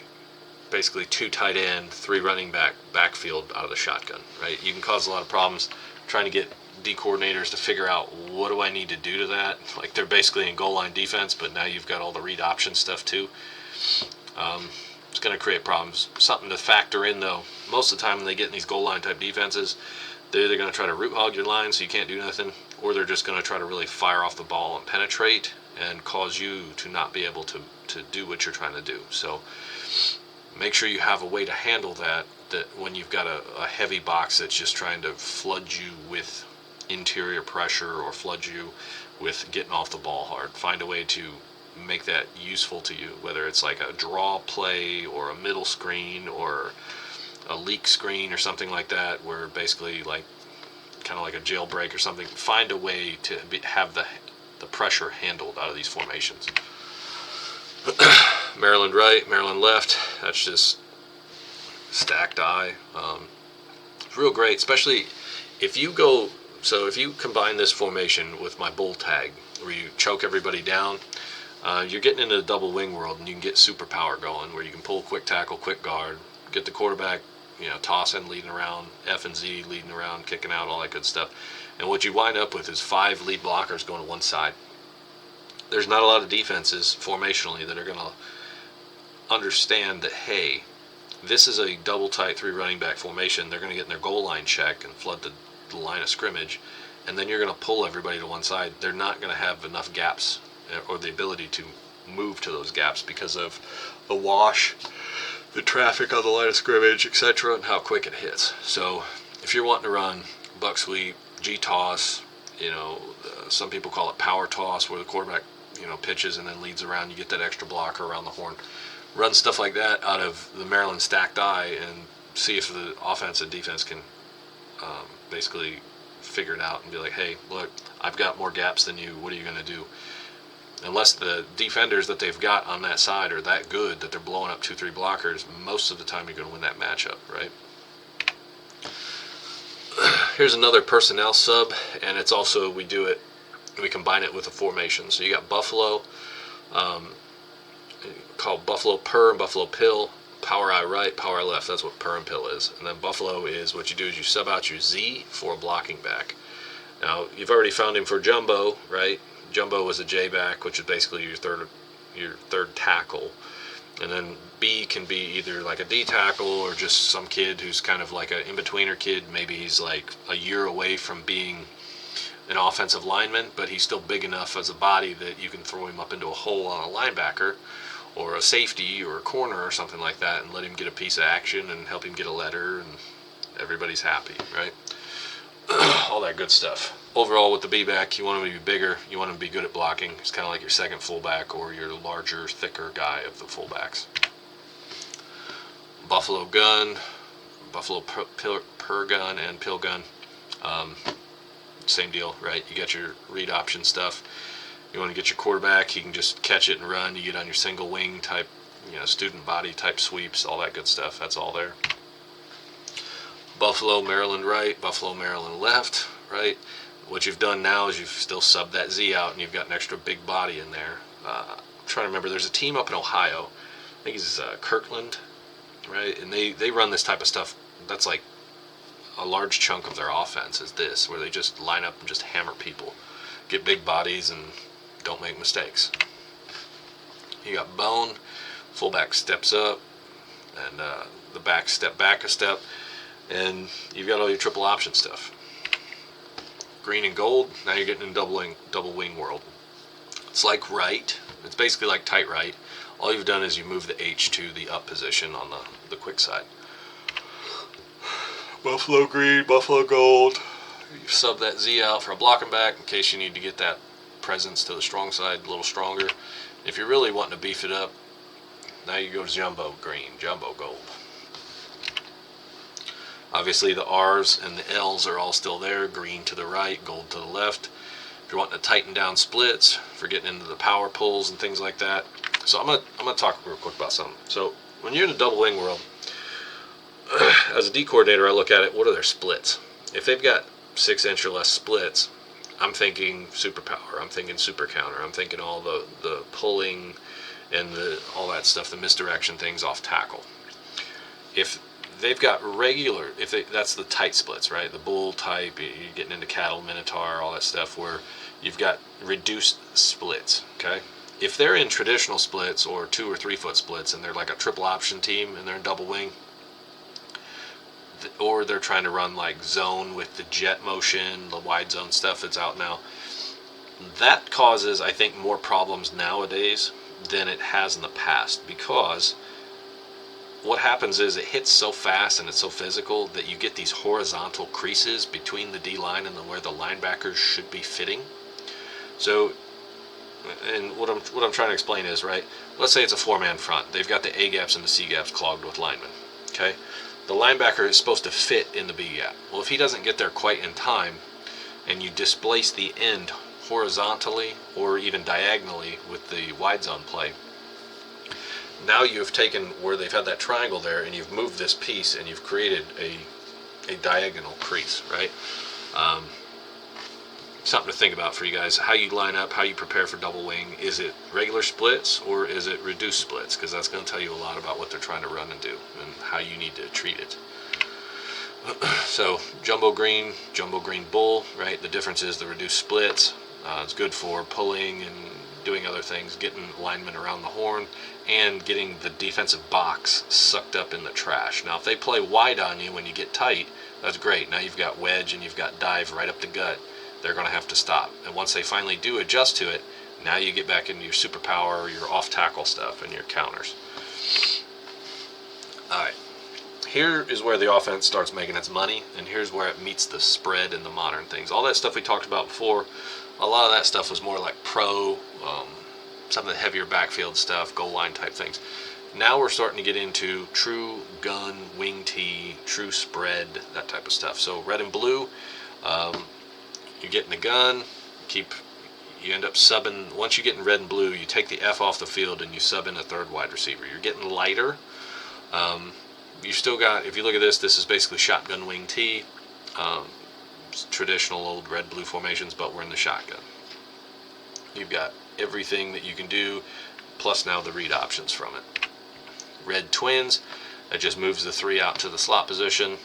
basically 2 tight end, 3 running backfield out of the shotgun, right? You can cause a lot of problems trying to get D coordinators to figure out what do I need to do to that. Like they're basically in goal line defense, but now you've got all the read option stuff too. It's going to create problems. Something to factor in though, most of the time when they get in these goal line type defenses, they're either going to try to root hog your line so you can't do nothing, or they're just going to try to really fire off the ball and penetrate and cause you to not be able to do what you're trying to do. So make sure you have a way to handle that when you've got a heavy box that's just trying to flood you with interior pressure or flood you with getting off the ball hard. Find a way to make that useful to you, whether it's like a draw play or a middle screen or a leak screen or something like that, where basically like kind of like a jailbreak or something. Find a way to have the pressure handled out of these formations. Maryland right, Maryland left, that's just stacked I. It's real great, especially if you combine this formation with my bull tag, where you choke everybody down, you're getting into the double wing world, and you can get super power going, where you can pull quick tackle, quick guard, get the quarterback, tossing, leading around, F and Z, leading around, kicking out, all that good stuff. And what you wind up with is 5 lead blockers going to one side. There's not a lot of defenses formationally that are going to understand that, hey, this is a double tight 3 running back formation. They're going to get in their goal line check and flood the line of scrimmage, and then you're going to pull everybody to one side. They're not going to have enough gaps or the ability to move to those gaps because of the wash, the traffic on the line of scrimmage, etc., and how quick it hits. So if you're wanting to run buck sweep, G-toss, some people call it power toss, where the quarterback pitches and then leads around, you get that extra blocker around the horn. Run stuff like that out of the Maryland stacked I and see if the offense and defense can basically figure it out and be like, hey, look, I've got more gaps than you. What are you going to do? unless the defenders that they've got on that side are that good that they're blowing up 2-3 blockers, most of the time you're going to win that matchup, right? Here's another personnel sub, and it's also, we combine it with a formation. So you got Buffalo, called Buffalo Per and Buffalo Pill, power eye right, power eye left. That's what Per and Pill is. And then Buffalo is, what you do is you sub out your Z for a blocking back. Now, you've already found him for Jumbo, right? Jumbo was a J back, which is basically your third tackle. And then B can be either like a D tackle or just some kid who's kind of like an in-betweener kid. Maybe he's like a year away from being an offensive lineman, but he's still big enough as a body that you can throw him up into a hole on a linebacker or a safety or a corner or something like that and let him get a piece of action and help him get a letter, and everybody's happy, right? All that good stuff. Overall, with the B-back, you want him to be bigger. You want him to be good at blocking. It's kind of like your second fullback or your larger, thicker guy of the fullbacks. Buffalo gun, Buffalo per gun and pill gun. Same deal, right? You got your read option stuff. You want to get your quarterback, he can just catch it and run. You get on your single wing type, student body type sweeps, all that good stuff. That's all there. Buffalo, Maryland right, Buffalo, Maryland left, right? What you've done now is you've still subbed that Z out and you've got an extra big body in there. I'm trying to remember, there's a team up in Ohio, I think it's Kirkland, right? And they run this type of stuff. That's like a large chunk of their offense is this, where they just line up and just hammer people, get big bodies and don't make mistakes. You got bone, fullback steps up, and the back step back a step, and you've got all your triple option stuff. Green and gold, now you're getting in double wing world. It's like right, it's basically like tight right. All you've done is you move the H to the up position on the quick side. Buffalo green, Buffalo gold. You sub that Z out for a blocking back in case you need to get that presence to the strong side a little stronger. If you're really wanting to beef it up, now you go to jumbo green, jumbo gold. Obviously the R's and the L's are all still there, green to the right, gold to the left. If you're wanting to tighten down splits, for getting into the power pulls and things like that. So I'm gonna talk real quick about something. So when you're in the double wing world, as a D coordinator, I look at it, what are their splits? If they've got 6-inch or less splits, I'm thinking super power, I'm thinking super counter, I'm thinking all the pulling and all that stuff, the misdirection things off tackle. If they've got that's the tight splits, right? The bull type, you're getting into cattle, minotaur, all that stuff where you've got reduced splits, okay? If they're in traditional splits or 2 or 3 foot splits and they're like a triple option team and they're in double wing, or they're trying to run like zone with the jet motion, the wide zone stuff that's out now, that causes, I think, more problems nowadays than it has in the past, because what happens is it hits so fast and it's so physical that you get these horizontal creases between the D line and where the linebackers should be fitting. So, and what I'm trying to explain is, right, let's say it's a 4-man front. They've got the A gaps and the C gaps clogged with linemen, okay? The linebacker is supposed to fit in the B gap. Well, if he doesn't get there quite in time and you displace the end horizontally or even diagonally with the wide zone play, now you've taken where they've had that triangle there and you've moved this piece and you've created a diagonal crease, right? Something to think about for you guys, how you line up, how you prepare for double wing. Is it regular splits or is it reduced splits? Because that's going to tell you a lot about what they're trying to run and do and how you need to treat it. So jumbo green bull, right? The difference is the reduced splits. It's good for pulling and doing other things, getting linemen around the horn and getting the defensive box sucked up in the trash. Now if they play wide on you when you get tight, that's great. Now you've got wedge and you've got dive right up the gut. They're going to have to stop. And once they finally do adjust to it, now you get back into your superpower, your off-tackle stuff, and your counters. All right. Here is where the offense starts making its money, and here's where it meets the spread and the modern things. All that stuff we talked about before, a lot of that stuff was more like pro, some of the heavier backfield stuff, goal line type things. Now we're starting to get into true gun, wing tee, true spread, that type of stuff. So red and blue, you get in the gun, you end up subbing. Once you get in red and blue, you take the F off the field and you sub in a third wide receiver. You're getting lighter. You still got, if you look at this, this is basically shotgun wing T. Traditional old red-blue formations, but we're in the shotgun. You've got everything that you can do, plus now the read options from it. Red twins, that just moves the 3 out to the slot position.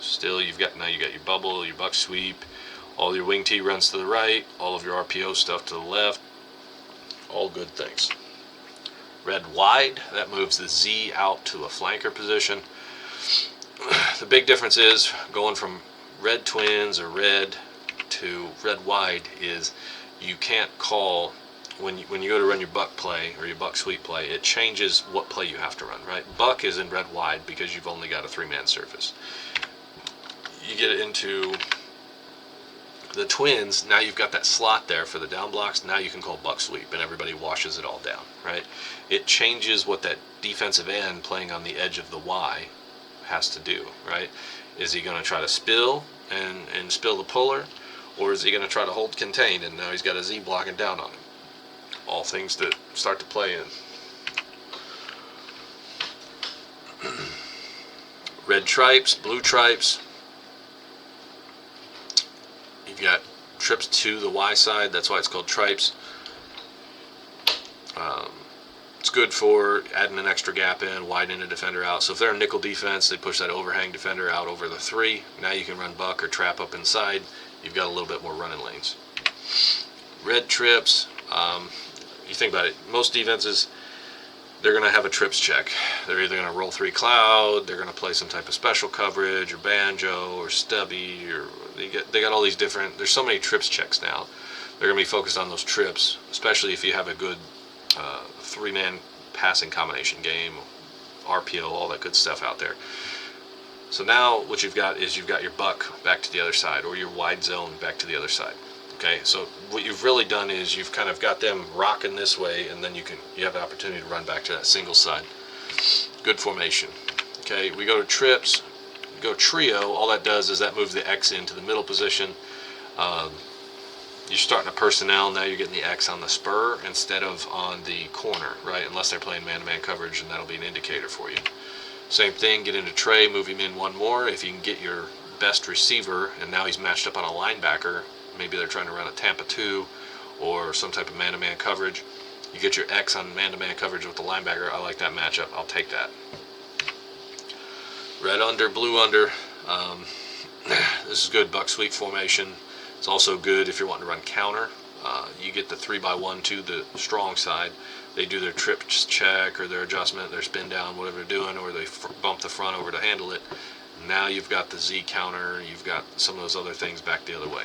Still, you got your bubble, your buck sweep, all your wing T runs to the right, all of your RPO stuff to the left. All good things. Red wide, that moves the Z out to a flanker position. The big difference is going from red twins or red to red wide is you can't call when you go to run your buck play or your buck sweep play, it changes what play you have to run, right? Buck is in red wide because you've only got a 3-man surface. You get into the twins, now you've got that slot there for the down blocks. Now you can call buck sweep and everybody washes it all down, right? It changes what that defensive end playing on the edge of the Y has to do, right? Is he going to try to spill and spill the puller, or is he going to try to hold contained and now he's got a Z blocking down on him? All things that start to play in. Red tripes, blue tripes. You've got trips to the Y side, that's why it's called tripes. It's good for adding an extra gap in, widening a defender out. So if they're a nickel defense, they push that overhang defender out over the 3. Now you can run buck or trap up inside. You've got a little bit more running lanes. Red trips, you think about it, most defenses, they're going to have a trips check. They're either going to roll 3 cloud, they're going to play some type of special coverage, or banjo, or stubby, or they got all these different, there's so many trips checks now. They're going to be focused on those trips, especially if you have a good 3-man passing combination game, RPO, all that good stuff out there. So now what you've got is you've got your buck back to the other side, or your wide zone back to the other side. Okay, so what you've really done is you've kind of got them rocking this way, and then you have an opportunity to run back to that single side. Good formation. Okay, we go to trips, go trio. All that does is that moves the X into the middle position. You're starting a personnel, now you're getting the X on the spur instead of on the corner, right? Unless they're playing man-to-man coverage, and that'll be an indicator for you. Same thing, get into Trey, move him in one more. If you can get your best receiver, and now he's matched up on a linebacker, maybe they're trying to run a Tampa 2 or some type of man-to-man coverage. You get your X on man-to-man coverage with the linebacker. I like that matchup. I'll take that. Red under, blue under. This is good buck sweep formation. It's also good if you're wanting to run counter. You get the 3x1 to the strong side. They do their trip check or their adjustment, their spin down, whatever they're doing, or they bump the front over to handle it. Now you've got the Z counter. You've got some of those other things back the other way.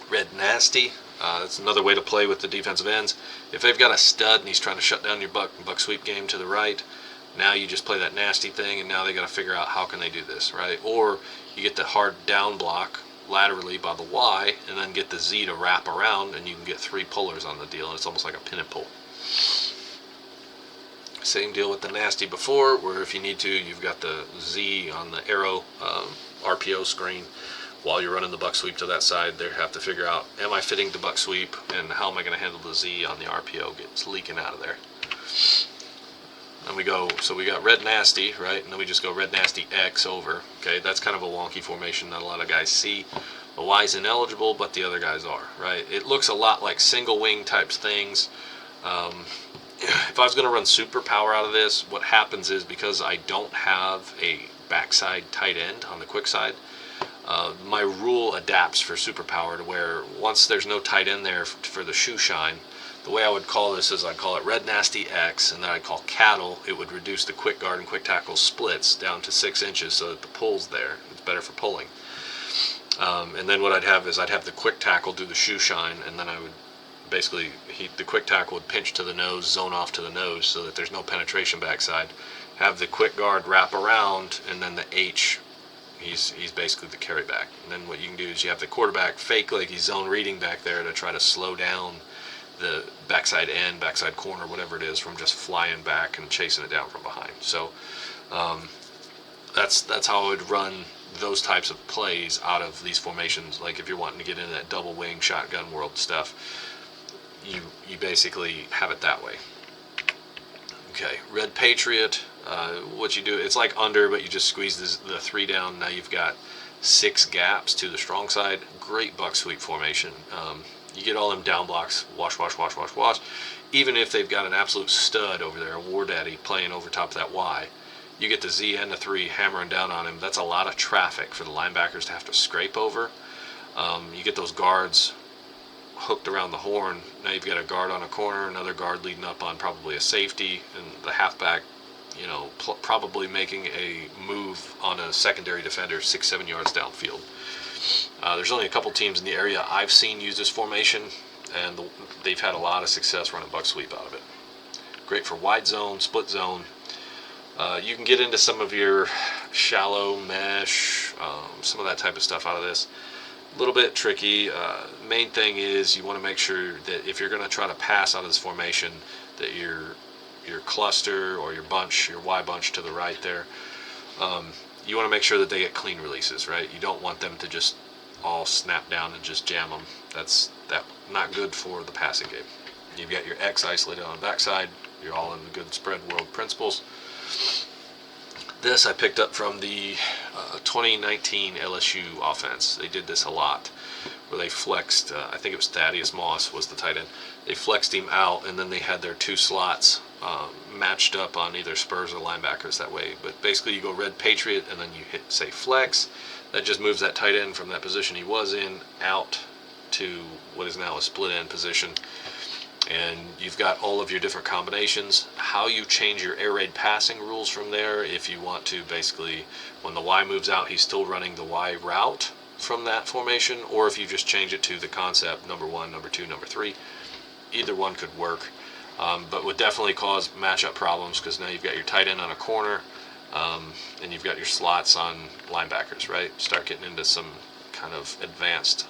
Red nasty. That's another way to play with the defensive ends. If they've got a stud and he's trying to shut down your buck sweep game to the right, now you just play that nasty thing, and now they got to figure out how can they do this, right? Or you get the hard down block laterally by the Y, and then get the Z to wrap around, and you can get 3 pullers on the deal, and it's almost like a pin and pull. Same deal with the nasty before, where if you need to, you've got the Z on the arrow RPO screen. While you're running the buck sweep to that side, they have to figure out, am I fitting the buck sweep, and how am I going to handle the Z on the RPO gets leaking out of there. And we go, so we got red nasty, right? And then we just go red nasty X over. Okay, that's kind of a wonky formation that a lot of guys see. The Y's ineligible, but the other guys are, right? It looks a lot like single wing types things. If I was going to run super power out of this, what happens is, because I don't have a backside tight end on the quick side, my rule adapts for super power to where once there's no tight end there for the shoe shine, the way I would call this is I'd call it red nasty X, and then I'd call cattle. It would reduce the quick guard and quick tackle splits down to 6 inches so that the pull's there. It's better for pulling. And then what I'd have is I'd have the quick tackle do the shoe shine, and then I would basically, the quick tackle would pinch to the nose, zone off to the nose so that there's no penetration backside. Have the quick guard wrap around, and then the H, he's basically the carry back. And then what you can do is you have the quarterback fake like he's zone reading back there to try to slow down the backside end, backside corner, whatever it is, from just flying back and chasing it down from behind. So that's how I would run those types of plays out of these formations. Like if you're wanting to get into that double wing shotgun world stuff, you basically have it that way. Okay, Red Patriot. What you do, it's like under, but you just squeeze the 3 down. Now you've got 6 gaps to the strong side. Great buck sweep formation. You get all them down blocks, wash, wash, wash, wash, wash. Even if they've got an absolute stud over there, a War Daddy playing over top of that Y, you get the Z and the 3 hammering down on him. That's a lot of traffic for the linebackers to have to scrape over. You get those guards hooked around the horn. Now you've got a guard on a corner, another guard leading up on probably a safety, and the halfback, probably making a move on a secondary defender 6-7 yards downfield. There's only a couple teams in the area I've seen use this formation, and they've had a lot of success running buck sweep out of it. Great for wide zone, split zone. You can get into some of your shallow mesh, some of that type of stuff out of this. A little bit tricky. Main thing is you want to make sure that if you're going to try to pass out of this formation, that your cluster or your bunch, your Y bunch to the right there, you want to make sure that they get clean releases, right? You don't want them to just all snap down and just jam them. That's not good for the passing game. You've got your X isolated on the backside. You're all in the good spread world principles. This I picked up from the 2019 LSU offense. They did this a lot, where they flexed, I think it was Thaddeus Moss was the tight end. They flexed him out, and then they had their 2 slots matched up on either Spurs or linebackers that way. But basically you go Red Patriot, and then you hit, say, flex. That just moves that tight end from that position he was in out to what is now a split end position. And you've got all of your different combinations. How you change your air raid passing rules from there, if you want to basically, when the Y moves out, he's still running the Y route from that formation, or if you just change it to the concept number 1, number 2, number 3. Either one could work, but would definitely cause matchup problems, because now you've got your tight end on a corner, and you've got your slots on linebackers, right? Start getting into some kind of advanced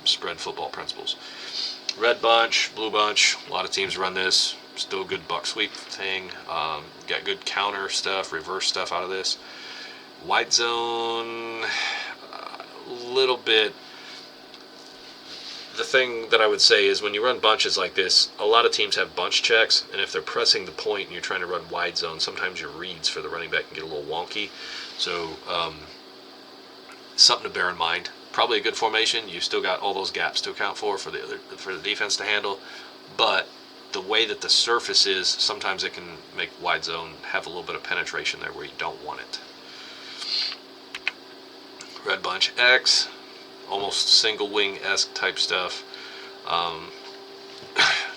spread football principles. Red bunch, blue bunch, a lot of teams run this. Still a good buck sweep thing. Got good counter stuff, reverse stuff out of this. Wide zone, a little bit. The thing that I would say is when you run bunches like this, a lot of teams have bunch checks, and if they're pressing the point and you're trying to run wide zone, sometimes your reads for the running back can get a little wonky. So something to bear in mind. Probably a good formation. You've still got all those gaps to account for the defense to handle, but the way that the surface is, sometimes it can make wide zone have a little bit of penetration there where you don't want it. Red bunch X, almost single wing-esque type stuff.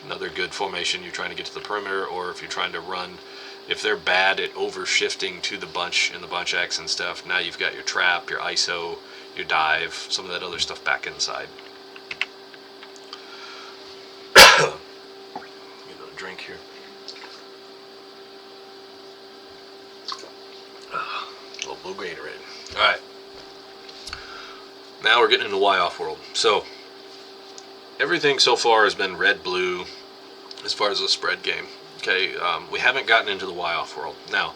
Another good formation. You're trying to get to the perimeter, or if you're trying to run, if they're bad at overshifting to the bunch in the bunch X and stuff, now you've got your trap, your ISO, your dive, some of that other stuff back inside. Get a drink here. A little blue Gatorade. Alright. Now we're getting into Y-off world. So, everything so far has been red-blue as far as the spread game. Okay, we haven't gotten into the Y-off world. Now,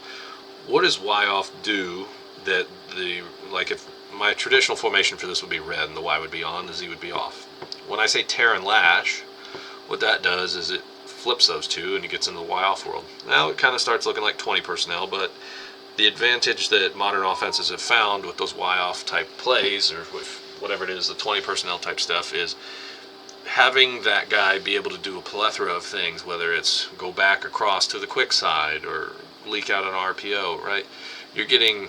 what does Y-off do that if my traditional formation for this would be red and the Y would be on, the Z would be off. When I say tear and lash, what that does is it flips those two and it gets into the Y-off world. Now it kind of starts looking like 20 personnel, but the advantage that modern offenses have found with those Y-off type plays, or with whatever it is, the 20 personnel type stuff, is having that guy be able to do a plethora of things, whether it's go back across to the quick side or leak out an RPO, right? You're getting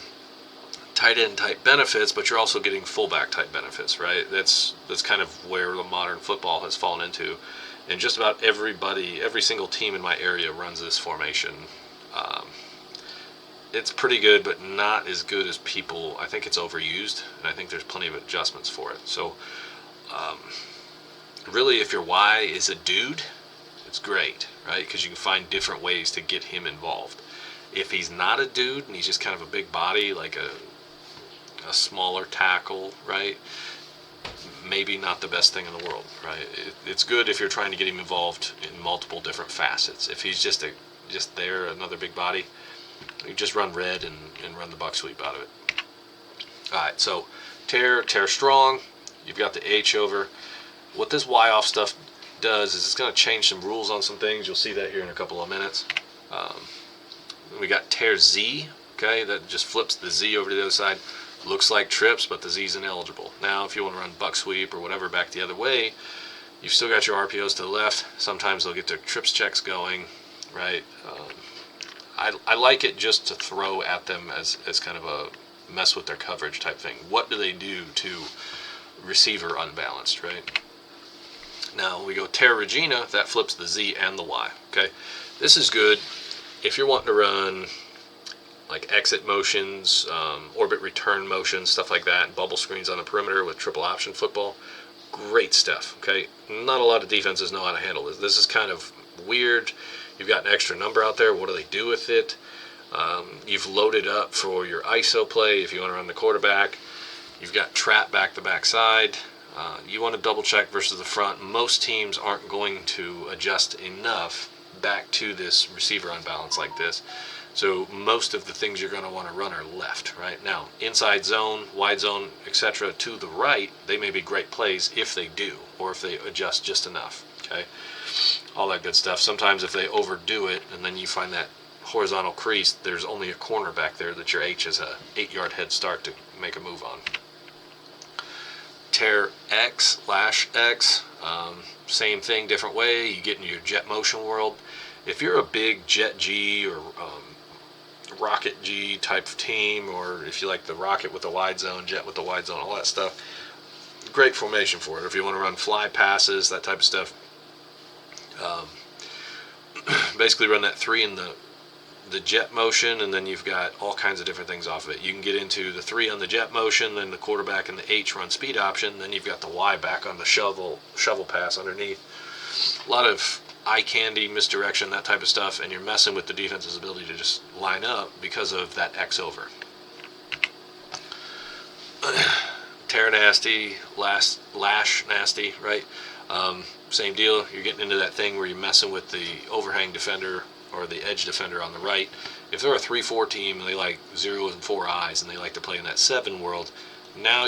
tight end type benefits, but you're also getting fullback type benefits, right? That's kind of where the modern football has fallen into, and just about every single team in my area runs this formation. It's pretty good, but not as good as people. I think it's overused, and I think there's plenty of adjustments for it. So really, if your Y is a dude, it's great, right? Because you can find different ways to get him involved. If he's not a dude and he's just kind of a big body, like a smaller tackle, right? Maybe not the best thing in the world, right? It's good if you're trying to get him involved in multiple different facets. If he's just there, another big body, You just run red and run the buck sweep out of it. Alright, so tear strong. You've got the H over. What this Y off stuff does is it's going to change some rules on some things. You'll see that here in a couple of minutes. We got tear Z, okay, that just flips the Z over to the other side. Looks like trips, but the Z's ineligible. Now, if you want to run buck sweep or whatever back the other way, you've still got your RPOs to the left. Sometimes they'll get their trips checks going, right? I like it just to throw at them as kind of a mess with their coverage type thing. What do they do to receiver unbalanced, right? Now we go tear Regina, that flips the Z and the Y, okay? This is good if you're wanting to run like exit motions, orbit return motions, stuff like that, and bubble screens on the perimeter with triple option football. Great stuff, okay? Not a lot of defenses know how to handle this. This is kind of weird. You've got an extra number out there. What do they do with it? You've loaded up for your ISO play if you want to run the quarterback. You've got trap back the backside. You want to double check versus the front. Most teams aren't going to adjust enough back to this receiver unbalance like this. So most of the things you're going to want to run are left, right? Now, inside zone, wide zone, etc. to the right, they may be great plays if they do, or if they adjust just enough, okay? All that good stuff. Sometimes if they overdo it and then you find that horizontal crease, there's only a corner back there that your H is a 8-yard head start to make a move on. Tear X, lash X, same thing, different way. You get into your jet motion world. If you're a big jet G or rocket G type of team, or if you like the rocket with the wide zone, jet with the wide zone, all that stuff, great formation for it. If you want to run fly passes, that type of stuff, basically run that 3 in the jet motion, and then you've got all kinds of different things off of it. You can get into the 3 on the jet motion, then the quarterback and the H run speed option, then you've got the Y back on the shovel pass underneath. A lot of eye candy, misdirection, that type of stuff, and you're messing with the defense's ability to just line up because of that X over. Tear nasty, lash nasty, right? Same deal. You're getting into that thing where you're messing with the overhang defender or the edge defender on the right. If they're a 3-4 team and they like 0s and 4 eyes and they like to play in that 7 world, now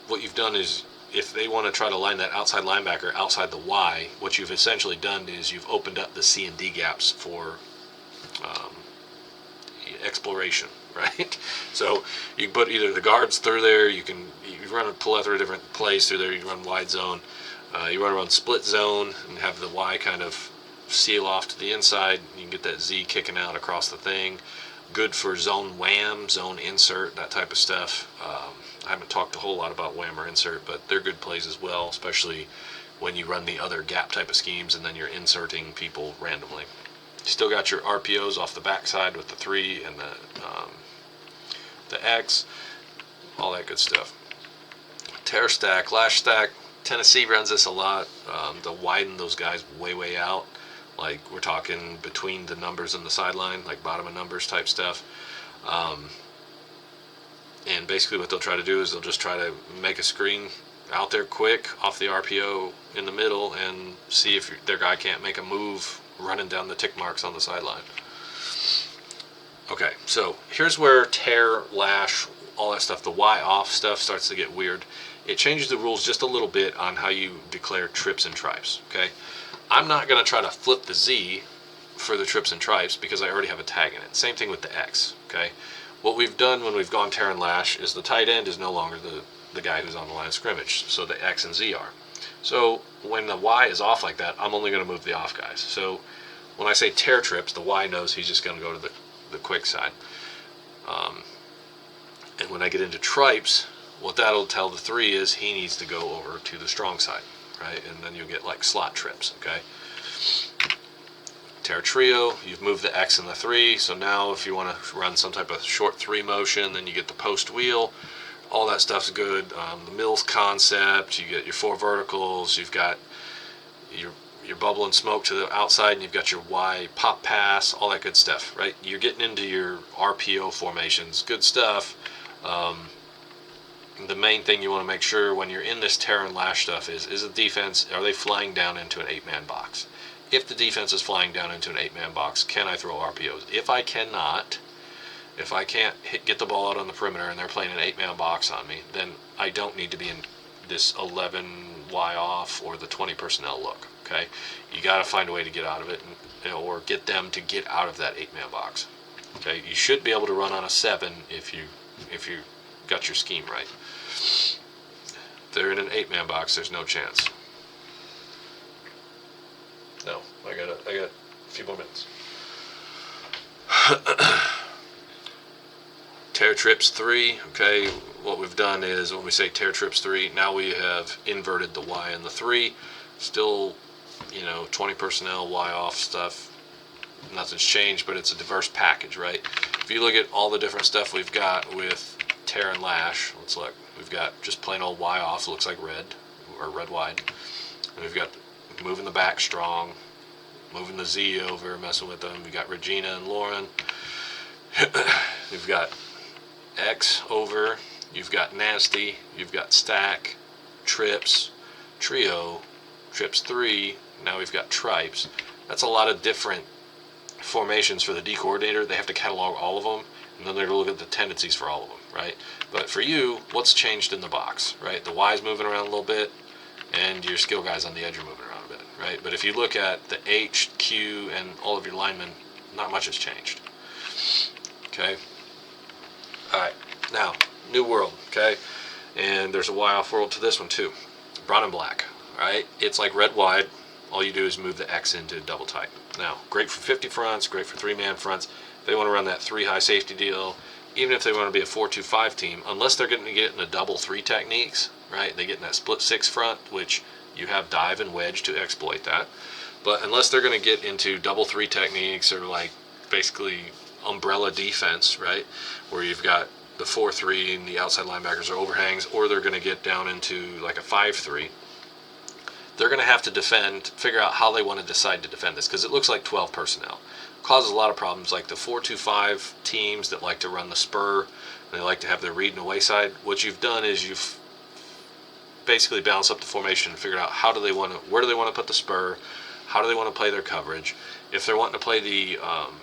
what you've done is, if they want to try to line that outside linebacker outside the Y, what you've essentially done is you've opened up the C and D gaps for exploration, right? So you can put either the guards through there, you run a plethora of different plays through there. You run wide zone, you run split zone and have the Y kind of seal off to the inside. You can get that Z kicking out across the thing. Good for zone wham, zone insert, that type of stuff. I haven't talked a whole lot about wham or insert, but they're good plays as well, especially when you run the other gap type of schemes and then you're inserting people randomly. You still got your RPOs off the backside with the 3 and the X, all that good stuff. Tear stack, lash stack. Tennessee runs this a lot. They'll widen those guys way out. Like we're talking between the numbers and the sideline, like bottom of numbers type stuff. And basically what they'll try to do is they'll just try to make a screen out there quick off the RPO in the middle and see if their guy can't make a move running down the tick marks on the sideline. Okay, so here's where tear, lash, all that stuff, the Y off stuff starts to get weird. It changes the rules just a little bit on how you declare trips and tripes, okay? I'm not going to try to flip the Z for the trips and tripes because I already have a tag in it. Same thing with the X, okay? What we've done when we've gone tear and lash is the tight end is no longer the guy who's on the line of scrimmage, so the X and Z are. So when the Y is off like that, I'm only going to move the off guys. So when I say tear trips, the Y knows he's just going to go to the quick side. And when I get into tripes, what that'll tell the 3 is he needs to go over to the strong side, right? And then you'll get like slot trips, okay? Tear trio, you've moved the X and the 3, so now if you want to run some type of short 3 motion, then you get the post wheel. All that stuff's good. The Mills concept, you get your 4 verticals, you've got your bubble and smoke to the outside, and you've got your Y pop pass, all that good stuff, right? You're getting into your RPO formations, good stuff. The main thing you want to make sure when you're in this tear and lash stuff is the defense, are they flying down into an 8-man box? If the defense is flying down into an 8-man box, can I throw RPOs? If I cannot, If I can't get the ball out on the perimeter and they're playing an 8-man box on me, then I don't need to be in this 11 Y off or the 20 personnel look. Okay, you got to find a way to get out of it, or get them to get out of that 8-man box. Okay, you should be able to run on a 7 if you got your scheme right. If they're in an 8-man box, there's no chance. No, I got a few more minutes. Tear trips 3. Okay, what we've done is when we say tear trips 3, now we have inverted the Y and the 3. Still, 20 personnel, Y off stuff. Nothing's changed, but it's a diverse package, right? If you look at all the different stuff we've got with tear and lash, let's look. We've got just plain old Y off, looks like red, or red wide. And we've got moving the back strong, moving the Z over, messing with them. We've got Regina and Lauren. We've got X over. You've got nasty. You've got stack, trips, trio, trips 3. Now we've got tripes. That's a lot of different formations for the D coordinator. They have to catalog all of them, and then they're going to look at the tendencies for all of them, right? But for you, what's changed in the box, right? The Y's moving around a little bit, and your skill guys on the edge are moving around a bit, right? But if you look at the H, Q, and all of your linemen, not much has changed. Okay? Alright, now, new world, okay? And there's a Y off world to this one too. Brown and black, alright? It's like red wide. All you do is move the X into double tight. Now, great for 50 fronts, great for 3-man fronts. If they want to run that 3 high safety deal, even if they want to be a 4-2-5 team, unless they're going to get in the double 3 techniques, right? They get in that split 6 front, which you have dive and wedge to exploit that. But unless they're going to get into double 3 techniques, or like basically umbrella defense, right? Where you've got the 4-3 and the outside linebackers are overhangs, or they're going to get down into like a 5-3. They're going to have to figure out how they want to decide to defend this, because it looks like 12 personnel. Causes a lot of problems, like the 4-2-5 teams that like to run the spur, and they like to have their read and away side. What you've done is you've basically balanced up the formation and figured out where do they want to put the spur, how do they want to play their coverage. If they're wanting to play the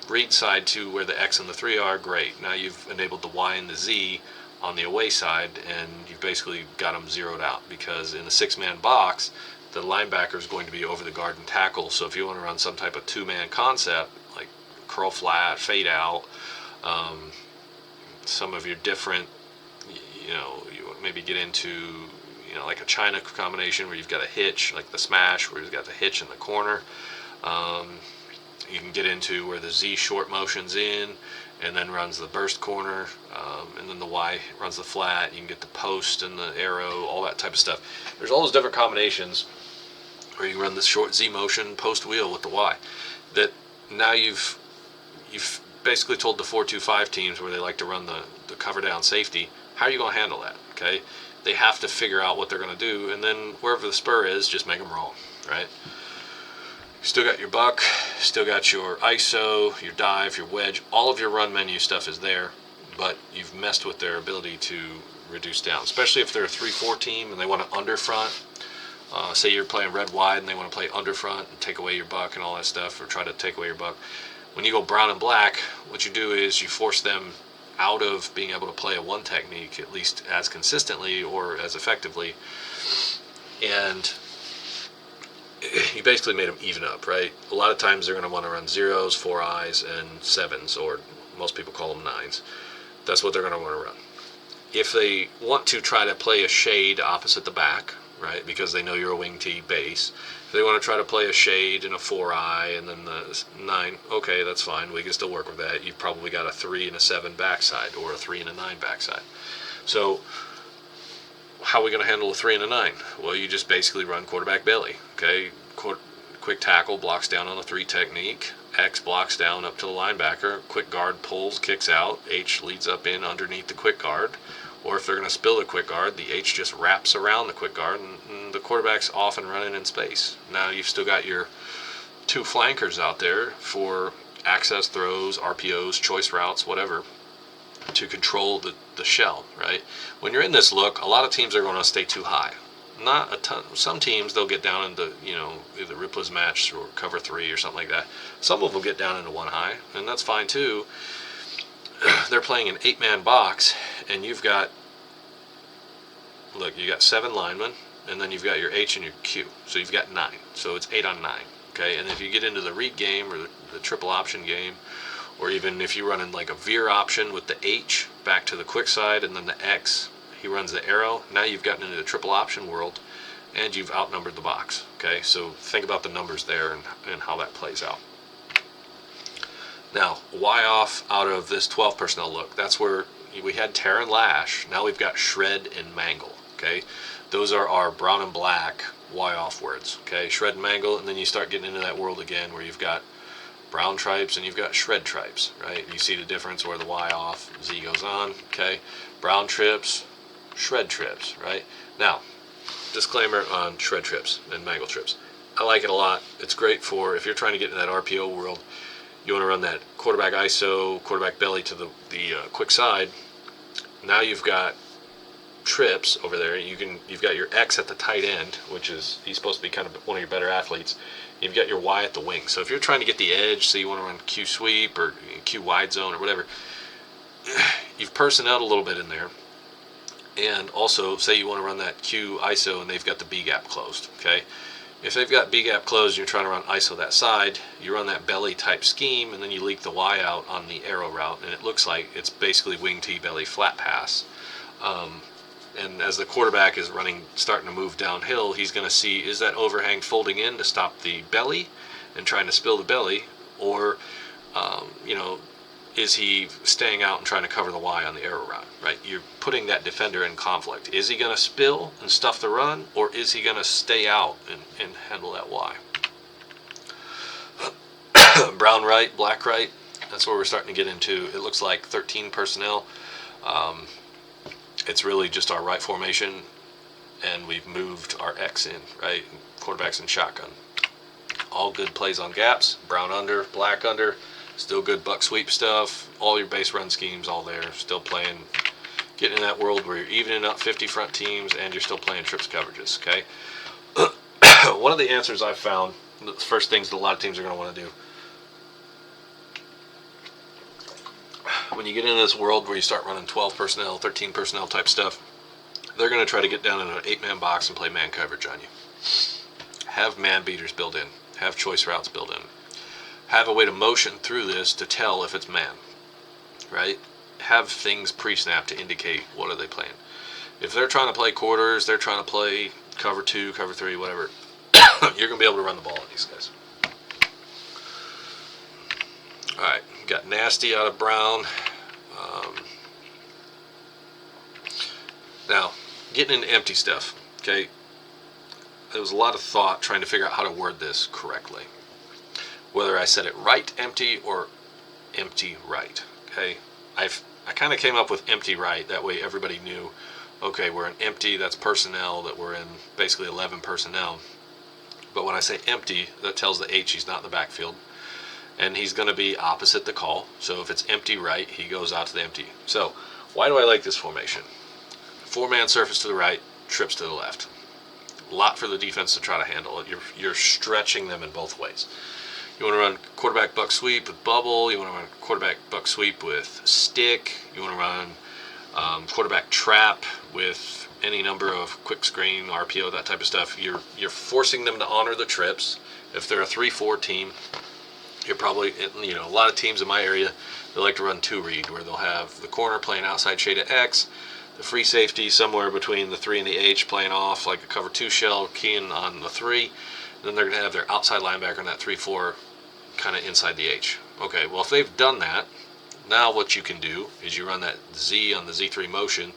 read side to where the X and the 3 are, great. Now you've enabled the Y and the Z on the away side, and you've basically got them zeroed out, because in the 6-man box, the linebacker is going to be over the guard and tackle. So if you want to run some type of 2-man concept, like curl flat, fade out, some of your different, you maybe get into, like a China combination where you've got a hitch, like the smash, where you've got the hitch in the corner. You can get into where the Z short motions in and then runs the burst corner, and then the Y runs the flat. You can get the post and the arrow, all that type of stuff. There's all those different combinations where you run the short Z motion post wheel with the Y. That now you've basically told the 4-2-5 teams where they like to run the cover down safety, how are you going to handle that? Okay, they have to figure out what they're going to do, and then wherever the spur is, just make them roll, right? Still got your buck, still got your ISO, your dive, your wedge. All of your run menu stuff is there, but you've messed with their ability to reduce down, especially if they're a 3-4 team and they want to underfront. Say you're playing red wide and they want to play underfront and take away your buck and all that stuff, or try to take away your buck. When you go brown and black, what you do is you force them out of being able to play a 1 technique, at least as consistently or as effectively, and you basically made them even up, right? A lot of times they're going to want to run 0s, 4 eyes, and 7s, or most people call them 9s. That's what they're going to want to run. If they want to try to play a shade opposite the back, right, because they know you're a wing T base, if they want to try to play a shade and a 4 eye and then the 9, okay, that's fine. We can still work with that. You've probably got a 3 and a 7 backside, or a 3 and a 9 backside. So how are we going to handle a 3 and a 9? Well, you just basically run quarterback belly. Okay, quick tackle blocks down on a 3 technique. X blocks down up to the linebacker. Quick guard pulls, kicks out. H leads up in underneath the quick guard. Or if they're going to spill the quick guard, the H just wraps around the quick guard, and the quarterback's off and running in space. Now you've still got your 2 flankers out there for access throws, RPOs, choice routes, whatever, to control the shell, right? When you're in this look, a lot of teams are going to stay too high. Not a ton. Some teams, they'll get down into, either Ripley's match or cover 3 or something like that. Some of them get down into 1 high, and that's fine too. they're playing an 8-man box, and you've got, look, you got 7 linemen, and then you've got your H and your Q. So you've got 9. So it's 8 on 9. Okay, and if you get into the read game or the triple option game, or even if you run in like a veer option with the H back to the quick side and then the X, he runs the arrow. Now you've gotten into the triple option world, and you've outnumbered the box. Okay, so think about the numbers there and how that plays out. Now, Y off out of this 12 personnel look. That's where we had tear and lash. Now we've got shred and mangle. Okay, those are our brown and black Y off words. Okay, shred and mangle, and then you start getting into that world again where you've got brown tripes and you've got shred tripes. Right, you see the difference where the Y off Z goes on. Okay, brown trips, shred trips. Right, now, disclaimer on shred trips and mangle trips. I like it a lot. It's great for if you're trying to get in that RPO world. You want to run that quarterback ISO, quarterback belly to the quick side. Now you've got trips over there. You've got your X at the tight end, which is he's supposed to be kind of one of your better athletes. You've got your Y at the wing. So if you're trying to get the edge, so you want to run Q sweep or Q wide zone or whatever, you've personneled a little bit in there. And also, say you want to run that Q ISO and they've got the B gap closed. Okay. If they've got B gap closed and you're trying to run ISO that side, you run that belly type scheme and then you leak the Y out on the arrow route, and it looks like it's basically wing T belly flat pass. And as the quarterback is starting to move downhill, he's going to see, is that overhang folding in to stop the belly and trying to spill the belly, or is he staying out and trying to cover the Y on the arrow route, right? You're putting that defender in conflict. Is he going to spill and stuff the run, or is he going to stay out and handle that Y? Brown right, black right, that's where we're starting to get into. It looks like 13 personnel. It's really just our right formation, and we've moved our X in, right? Quarterback's in shotgun. All good plays on gaps, brown under, black under. Still good buck sweep stuff. All your base run schemes all there. Still playing, getting in that world where you're evening up 50 front teams and you're still playing trips coverages. Okay. One of the answers I've found, the first things that a lot of teams are going to want to do when you get into this world where you start running 12 personnel, 13 personnel type stuff, they're going to try to get down in an 8-man box and play man coverage on you. Have man beaters built in. Have choice routes built in. Have a way to motion through this to tell if it's man, right? Have things pre-snap to indicate what are they playing. If they're trying to play quarters, they're trying to play cover 2, cover 3, whatever, you're going to be able to run the ball on these guys. All right, got nasty out of brown. Now, getting into empty stuff, okay? There was a lot of thought trying to figure out how to word this correctly. Whether I said it right empty or empty right, okay? I kind of came up with empty right. That way everybody knew, okay, we're in empty, that's personnel, that we're in basically 11 personnel. But when I say empty, that tells the H he's not in the backfield. And he's going to be opposite the call. So if it's empty right, he goes out to the empty. So why do I like this formation? 4-man surface to the right, trips to the left. A lot for the defense to try to handle it. You're stretching them in both ways. You want to run quarterback buck sweep with bubble. You want to run quarterback buck sweep with stick. You want to run quarterback trap with any number of quick screen, RPO, that type of stuff. You're forcing them to honor the trips. If they're a 3-4 team, you're probably, a lot of teams in my area, they like to run 2-read, where they'll have the corner playing outside shade of X, the free safety somewhere between the 3 and the H playing off like a cover 2 shell, keying on the 3. And then they're going to have their outside linebacker in that 3-4 kind of inside the H. Okay, well, if they've done that, now what you can do is you run that Z on the Z3 motion,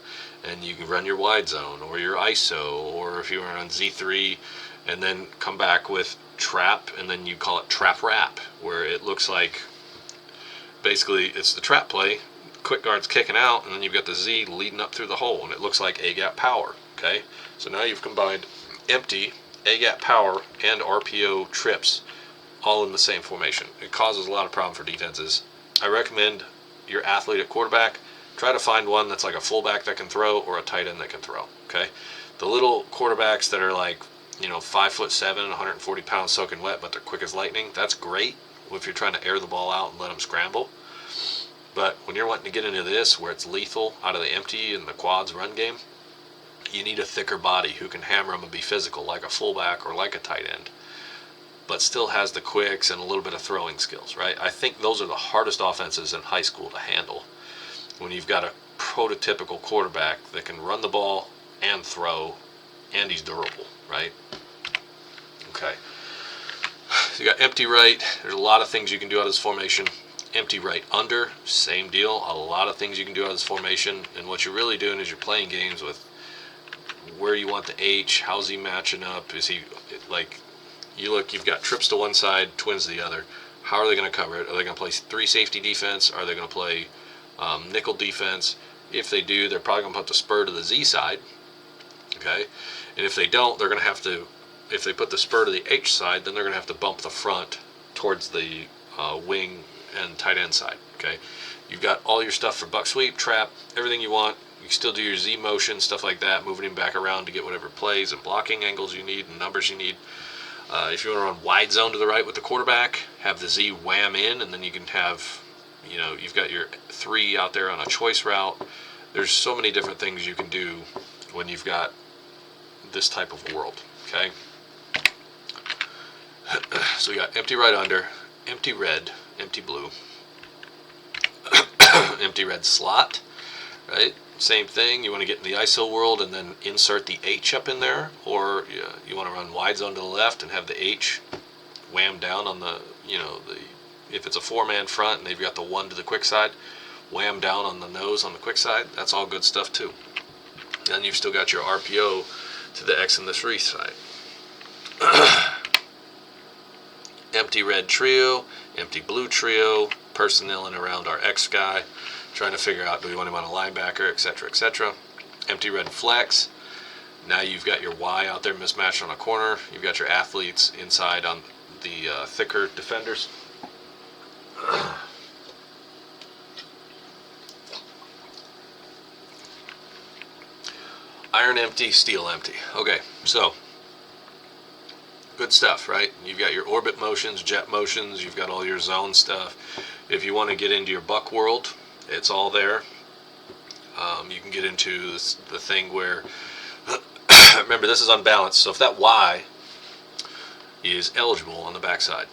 and you can run your wide zone or your ISO, or if you run on Z3 and then come back with trap, and then you call it trap wrap, where it looks like basically it's the trap play, quick guard's kicking out, and then you've got the Z leading up through the hole, and it looks like A-gap power. Okay, so now you've combined empty, A-gap power, and RPO trips all in the same formation. It causes a lot of problem for defenses. I recommend your athlete at quarterback, try to find one that's like a fullback that can throw or a tight end that can throw. Okay, the little quarterbacks that are like 5'7", 140 pounds soaking wet, but they're quick as lightning, that's great if you're trying to air the ball out and let them scramble. But when you're wanting to get into this, where it's lethal out of the empty and the quads run game, you need a thicker body who can hammer them and be physical, like a fullback or like a tight end, but still has the quicks and a little bit of throwing skills, right? I think those are the hardest offenses in high school to handle, when you've got a prototypical quarterback that can run the ball and throw, and he's durable, right? Okay. So you got empty right. There's a lot of things you can do out of this formation. Empty right under, same deal. A lot of things you can do out of this formation. And what you're really doing is you're playing games with where you want the H, how's he matching up? Is he, like, you look, you've got trips to one side, twins to the other. How are they going to cover it? Are they going to play 3 safety defense? Are they going to play nickel defense? If they do, they're probably going to put the spur to the Z side. Okay? And if they don't, they're going to have to, if they put the spur to the H side, then they're going to have to bump the front towards the wing and tight end side. Okay? You've got all your stuff for buck sweep, trap, everything you want. You can still do your Z motion, stuff like that, moving him back around to get whatever plays and blocking angles you need and numbers you need. If you want to run wide zone to the right with the quarterback, have the Z wham in, and then you can have, you know, you've got your 3 out there on a choice route. There's so many different things you can do when you've got this type of world, okay? So we got empty right under, empty red, empty blue, empty red slot, right? Same thing, you want to get in the ISO world and then insert the H up in there, or you want to run wide zone to the left and have the H wham down on the, you know, if it's a 4-man front and they've got the 1 to the quick side, wham down on the nose on the quick side. That's all good stuff too. Then you've still got your RPO to the X and the 3 side. Empty red trio, empty blue trio, personnel around our X guy, trying to figure out, do we want him on a linebacker, etc., etc. Empty red flex. Now you've got your Y out there mismatched on a corner. You've got your athletes inside on the thicker defenders. Iron empty, steel empty. Okay, so good stuff, right? You've got your orbit motions, jet motions, you've got all your zone stuff. If you want to get into your buck world, it's all there. You can get into the thing where, remember, this is unbalanced, so if that Y is eligible on the backside,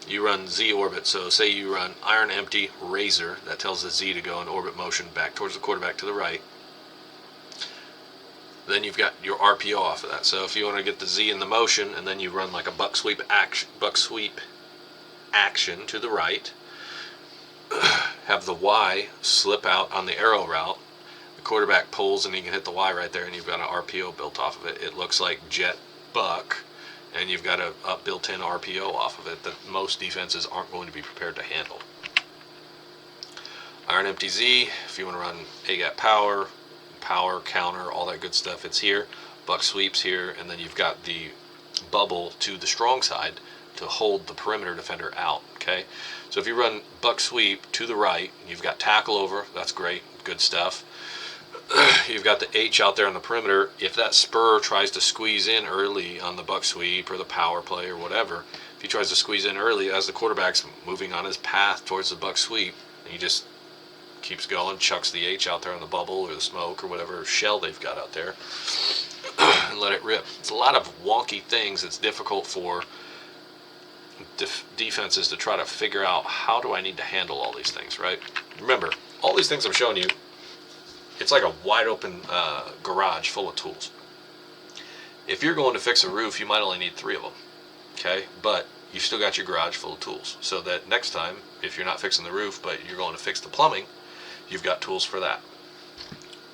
you run Z orbit. So say you run iron empty razor, that tells the Z to go in orbit motion back towards the quarterback to the right. Then you've got your RPO off of that. So if you want to get the Z in the motion, and then you run like a buck sweep action to the right, have the Y slip out on the arrow route, the quarterback pulls and he can hit the Y right there, and you've got an RPO built off of it. It looks like jet buck, and you've got a built-in RPO off of it that most defenses aren't going to be prepared to handle. Iron empty Z, if you want to run A-gap power, counter, all that good stuff, it's here. Buck sweeps here, and then you've got the bubble to the strong side to hold the perimeter defender out, okay? So if you run buck sweep to the right, you've got tackle over, that's great, good stuff. You've got the H out there on the perimeter. If that spur tries to squeeze in early on the buck sweep or the power play or whatever, if he tries to squeeze in early as the quarterback's moving on his path towards the buck sweep, and he just keeps going, chucks the H out there on the bubble or the smoke or whatever shell they've got out there, and let it rip. It's a lot of wonky things. It's difficult for defenses to try to figure out, how do I need to handle all these things, right? Remember, all these things I'm showing you, it's like a wide open garage full of tools. If you're going to fix a roof, you might only need 3 of them, okay? But you've still got your garage full of tools, so that next time, if you're not fixing the roof, but you're going to fix the plumbing, you've got tools for that.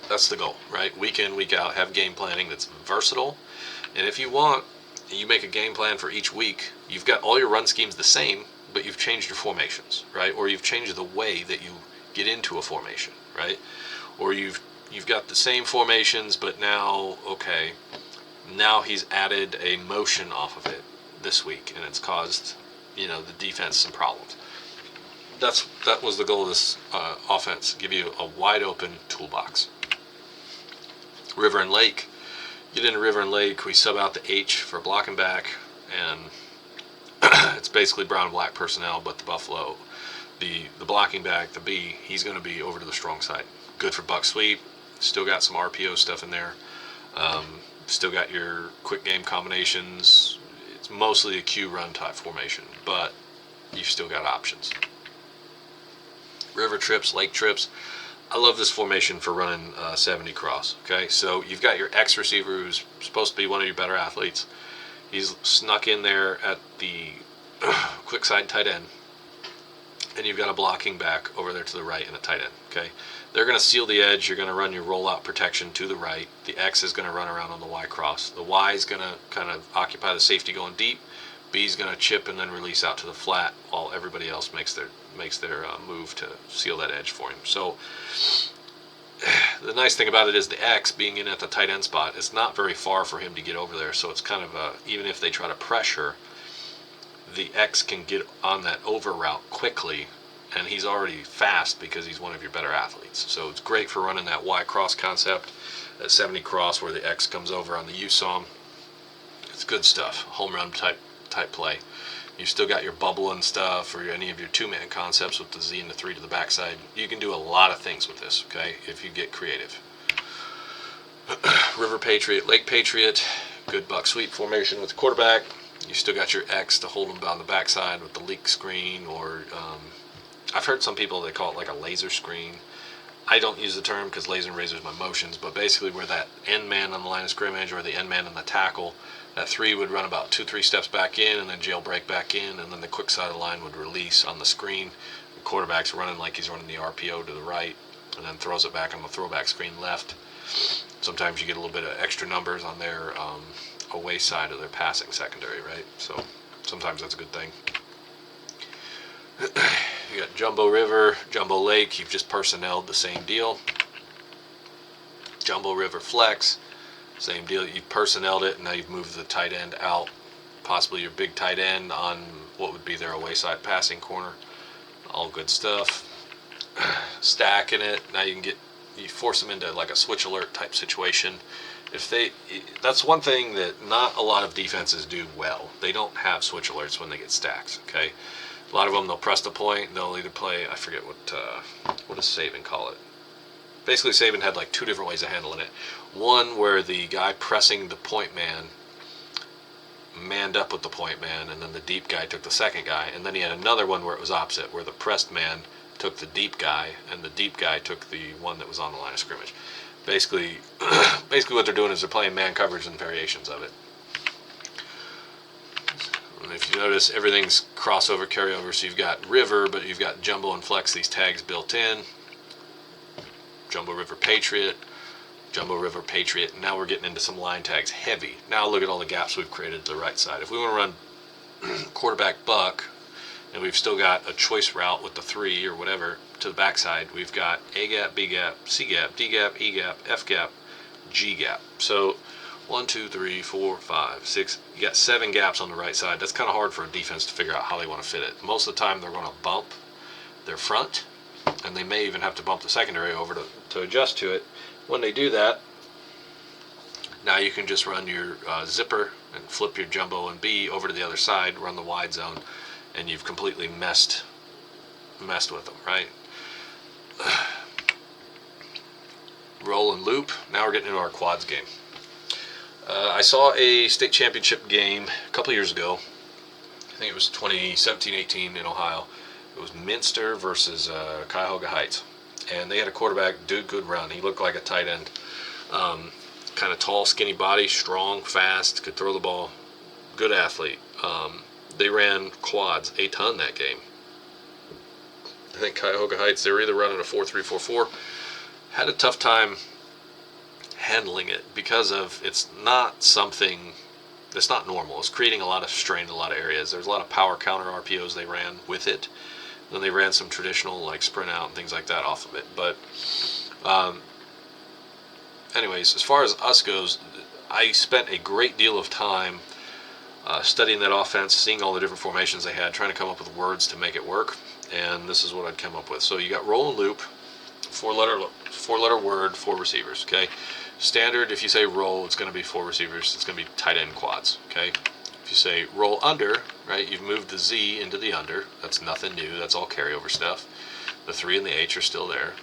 That's the goal, right? Week in, week out, have game planning that's versatile. And if you want, you make a game plan for each week. You've got all your run schemes the same, but you've changed your formations, right? Or you've changed the way that you get into a formation, right? Or you've got the same formations, but now, okay, now he's added a motion off of it this week, and it's caused, you know, the defense some problems. That was the goal of this offense, give you a wide open toolbox. River and Lake. Get into River and Lake, we sub out the H for blocking back, and it's basically brown and black personnel, but the Buffalo the blocking back, the B, he's going to be over to the strong side. Good for buck sweep. Still got some RPO stuff in there. Still got your quick game combinations. It's mostly a Q run type formation, but you've still got options. River trips, lake trips. I love this formation for running 70 cross. Okay, so you've got your X receiver who's supposed to be one of your better athletes. He's snuck in there at the quick side tight end, and you've got a blocking back over there to the right and a tight end. Okay, they're going to seal the edge. You're going to run your rollout protection to the right. The X is going to run around on the Y cross. The Y is going to kind of occupy the safety going deep. B is going to chip and then release out to the flat, while everybody else makes their move to seal that edge for him. So the nice thing about it is the X being in at the tight end spot, it's not very far for him to get over there. So it's kind of even if they try to pressure, the X can get on that over route quickly, and he's already fast because he's one of your better athletes. So it's great for running that Y cross concept, that 70 cross where the X comes over on the U SOM. It's good stuff, home run type play. You've still got your bubble and stuff, or any of your two-man concepts with the Z and the 3 to the backside. You can do a lot of things with this, okay, if you get creative. River Patriot, Lake Patriot, good buck sweep formation with the quarterback. You still got your X to hold them on the backside with the leak screen, or I've heard some people, they call it like a laser screen. I don't use the term because laser and razor is my motions, but basically where that end man on the line of scrimmage or the end man on the tackle, that 3 would run about 2-3 steps back in and then jailbreak back in, and then the quick side of the line would release on the screen. The quarterback's running like he's running the RPO to the right, and then throws it back on the throwback screen left. Sometimes you get a little bit of extra numbers on their away side of their passing secondary, right? So sometimes that's a good thing. You got Jumbo River, Jumbo Lake, you've just personneled the same deal. Jumbo River Flex, same deal. You've personneled it, and now you've moved the tight end out, possibly your big tight end on what would be their away side passing corner. All good stuff. Stacking it, now you force them into like a switch alert type situation. That's one thing that not a lot of defenses do well. They don't have switch alerts when they get stacks. Okay, a lot of them, they'll press the point, and they'll either play, I forget what does Saban call it. Basically, Saban had like 2 different ways of handling it. One where the guy pressing the point man manned up with the point man, and then the deep guy took the second guy, and then he had another one where it was opposite, where the pressed man took the deep guy, and the deep guy took the one that was on the line of scrimmage. Basically what they're doing is they're playing man coverage and variations of it. And if you notice, everything's crossover, carryover, so you've got River, but you've got Jumbo and Flex, these tags built in. Jumbo River Patriot, Jumbo River Patriot. Now we're getting into some line tags heavy. Now look at all the gaps we've created to the right side. If we want to run quarterback buck, and we've still got a choice route with the 3 or whatever to the backside, we've got A gap, B gap, C gap, D gap, E gap, F gap, G gap. So 1, 2, 3, 4, 5, 6. You got 7 gaps on the right side. That's kind of hard for a defense to figure out how they want to fit it. Most of the time they're going to bump their front, and they may even have to bump the secondary over to adjust to it. When they do that, now you can just run your zipper and flip your Jumbo and B over to the other side, run the wide zone, and you've completely messed with them, right? Roll and loop. Now we're getting into our quads game. I saw a state championship game a couple years ago. I think it was 2017-18 in Ohio. It was Minster versus Cuyahoga Heights, and they had a quarterback, dude, good run. He looked like a tight end, kind of tall, skinny body, strong, fast, could throw the ball, good athlete. They ran quads a ton that game. I think Cuyahoga Heights, they were either running a 4-3-4-4. Had a tough time handling it because of it's not something that's not normal. It's creating a lot of strain in a lot of areas. There's a lot of power counter RPOs they ran with it. Then they ran some traditional like sprint out and things like that off of it. But anyways, as far as us goes, I spent a great deal of time studying that offense, seeing all the different formations they had, trying to come up with words to make it work. And this is what I'd come up with. So you got roll and loop, four-letter word, 4 receivers. Okay. Standard, if you say roll, it's going to be 4 receivers. It's going to be tight end quads. Okay. If you say roll under, right, you've moved the Z into the under. That's nothing new. That's all carryover stuff. The 3 and the H are still there.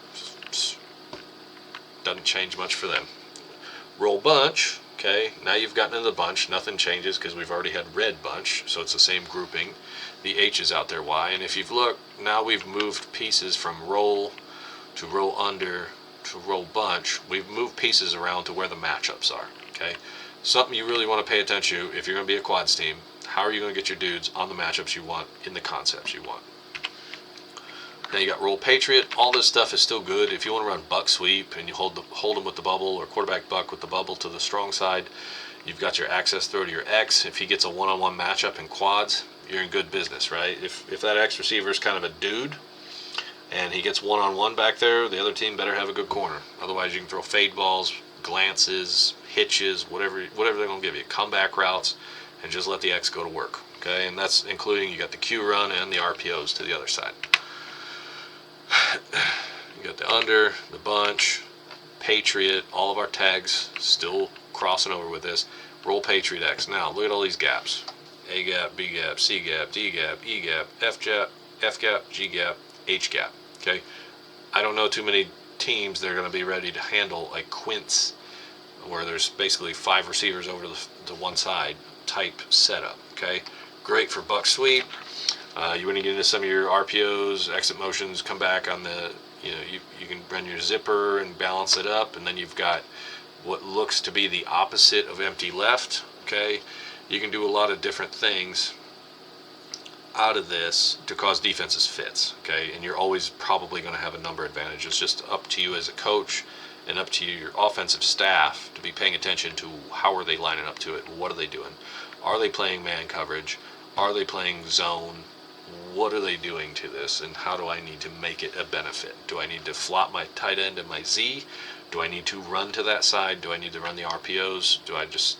Doesn't change much for them. Roll bunch, okay, now you've gotten into the bunch. Nothing changes because we've already had red bunch, so it's the same grouping. The H is out there, Y, and if you've looked, now we've moved pieces from roll to roll under to roll bunch. We've moved pieces around to where the matchups are, okay? Something you really want to pay attention to if you're going to be a quads team. How are you going to get your dudes on the matchups you want in the concepts you want? Now you got roll patriot. All this stuff is still good. If you want to run buck sweep and you hold them with the bubble, or quarterback buck with the bubble to the strong side, you've got your access throw to your X. If he gets a one-on-one matchup in quads, you're in good business, right? If that X receiver is kind of a dude and he gets one-on-one back there, the other team better have a good corner. Otherwise, you can throw fade balls, glances, hitches, whatever they're going to give you, comeback routes, and just let the X go to work, okay? And that's including, you got the Q run and the RPOs to the other side. You got the under, the bunch, patriot, all of our tags still crossing over with this. Roll patriot X. Now, look at all these gaps. A gap, B gap, C gap, D gap, E gap, F gap, G gap, H gap. Okay, I don't know too many teams that are going to be ready to handle a quince where there's basically 5 receivers over to one side type setup. Okay, great for buck sweep. You want to get into some of your RPOs, exit motions, come back on the, you can run your zipper and balance it up, and then you've got what looks to be the opposite of empty left. Okay, you can do a lot of different things out of this to cause defenses fits, okay? And you're always probably going to have a number advantage. It's just up to you as a coach and up to your offensive staff to be paying attention to how are they lining up to it, what are they doing, are they playing man coverage, are they playing zone, what are they doing to this, and how do I need to make it a benefit? Do I need to flop my tight end and my Z? Do I need to run to that side? Do I need to run the RPOs? Do I just,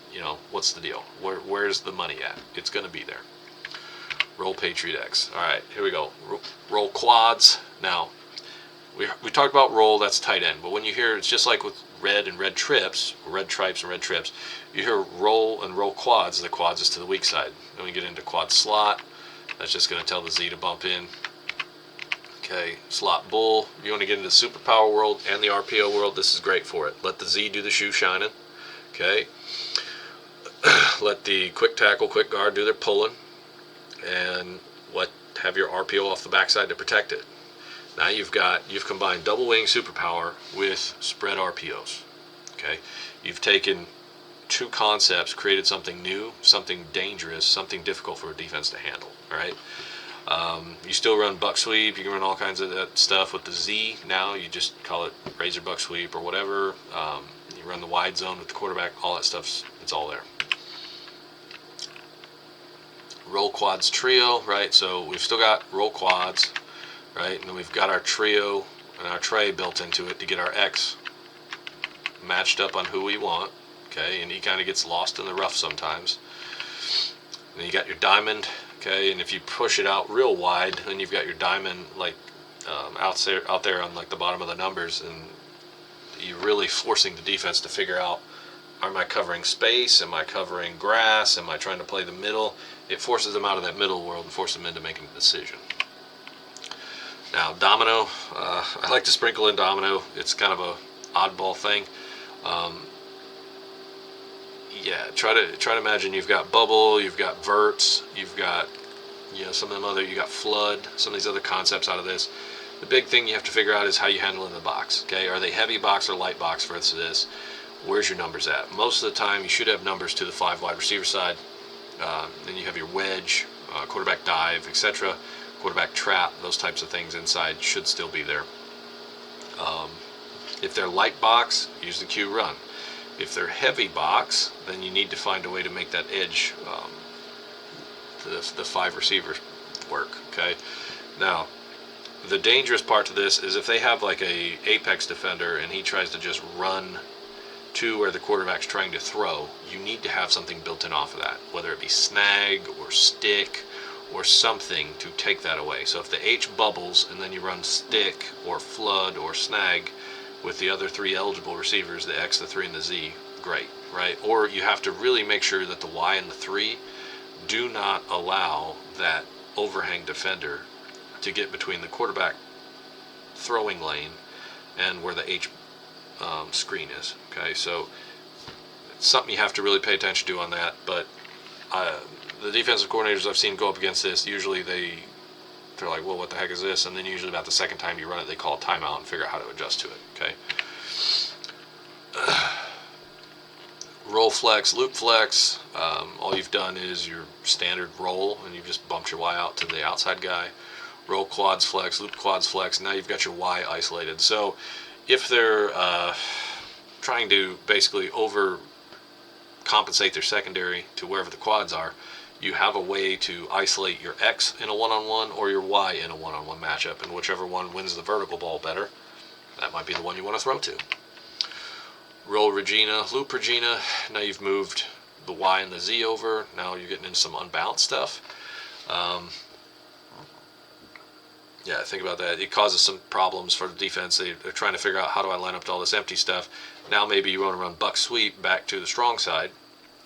what's the deal? Where's the money at? It's going to be there. Roll patriot X. All right, here we go. Roll quads. Now, we talked about roll, that's tight end, but when you hear, it's just like with red and red trips, red tripes and red trips, you hear roll and roll quads. The quads is to the weak side. Then we get into quad slot. That's just going to tell the Z to bump in. Okay, slot bull. You want to get into the superpower world and the RPO world, this is great for it. Let the Z do the shoe shining. Okay. Let the quick tackle, quick guard do their pulling, and have your RPO off the backside to protect it. Now you've combined double wing superpower with spread RPOs. Okay, you've taken 2 concepts, created something new, something dangerous, something difficult for a defense to handle. All right. You still run buck sweep. You can run all kinds of that stuff with the Z. Now you just call it razor buck sweep or whatever. You run the wide zone with the quarterback. All that stuff, it's all there. Roll quads trio, right? So we've still got roll quads, right? And then we've got our trio and our tray built into it to get our X matched up on who we want. Okay, and he kind of gets lost in the rough sometimes. And then you got your diamond. Okay, and if you push it out real wide, then you've got your diamond like out there on like the bottom of the numbers, and you're really forcing the defense to figure out: am I covering space? Am I covering grass? Am I trying to play the middle? It forces them out of that middle world and forces them into making a decision. Now, domino, I like to sprinkle in domino. It's kind of a oddball thing. Yeah, try to imagine you've got bubble, you've got verts, you've got some of them other, you got flood, some of these other concepts out of this. The big thing you have to figure out is how you handle in the box. Okay, are they heavy box or light box for this? Where's your numbers at? Most of the time, you should have numbers to the 5 wide receiver side. Then you have your wedge, quarterback dive, etc., quarterback trap. Those types of things inside should still be there. If they're light box, use the Q run. If they're heavy box, then you need to find a way to make that edge, the 5 receivers work. Okay. Now, the dangerous part to this is if they have like a apex defender and he tries to just run to where the quarterback's trying to throw, you need to have something built in off of that, whether it be snag or stick or something to take that away. So if the H bubbles and then you run stick or flood or snag with the other 3 eligible receivers, the X, the 3, and the Z, great, right? Or you have to really make sure that the Y and the 3 do not allow that overhang defender to get between the quarterback throwing lane and where the H screen is. Okay, so it's something you have to really pay attention to on that. But the defensive coordinators I've seen go up against this, usually they're like, well, what the heck is this? And then usually about the second time you run it, they call a timeout and figure out how to adjust to it. Okay. Roll flex, loop flex. All you've done is your standard roll, and you've just bumped your Y out to the outside guy. Roll quads flex, loop quads flex. Now you've got your Y isolated. So if they're trying to basically overcompensate their secondary to wherever the quads are, you have a way to isolate your X in a one-on-one or your Y in a one-on-one matchup, and whichever one wins the vertical ball better, that might be the one you want to throw to. Roll Regina, loop Regina. Now you've moved the Y and the Z over. Now you're getting into some unbalanced stuff. Yeah, think about that. It causes some problems for the defense. They're trying to figure out, how do I line up to all this empty stuff? Now maybe you want to run buck sweep back to the strong side,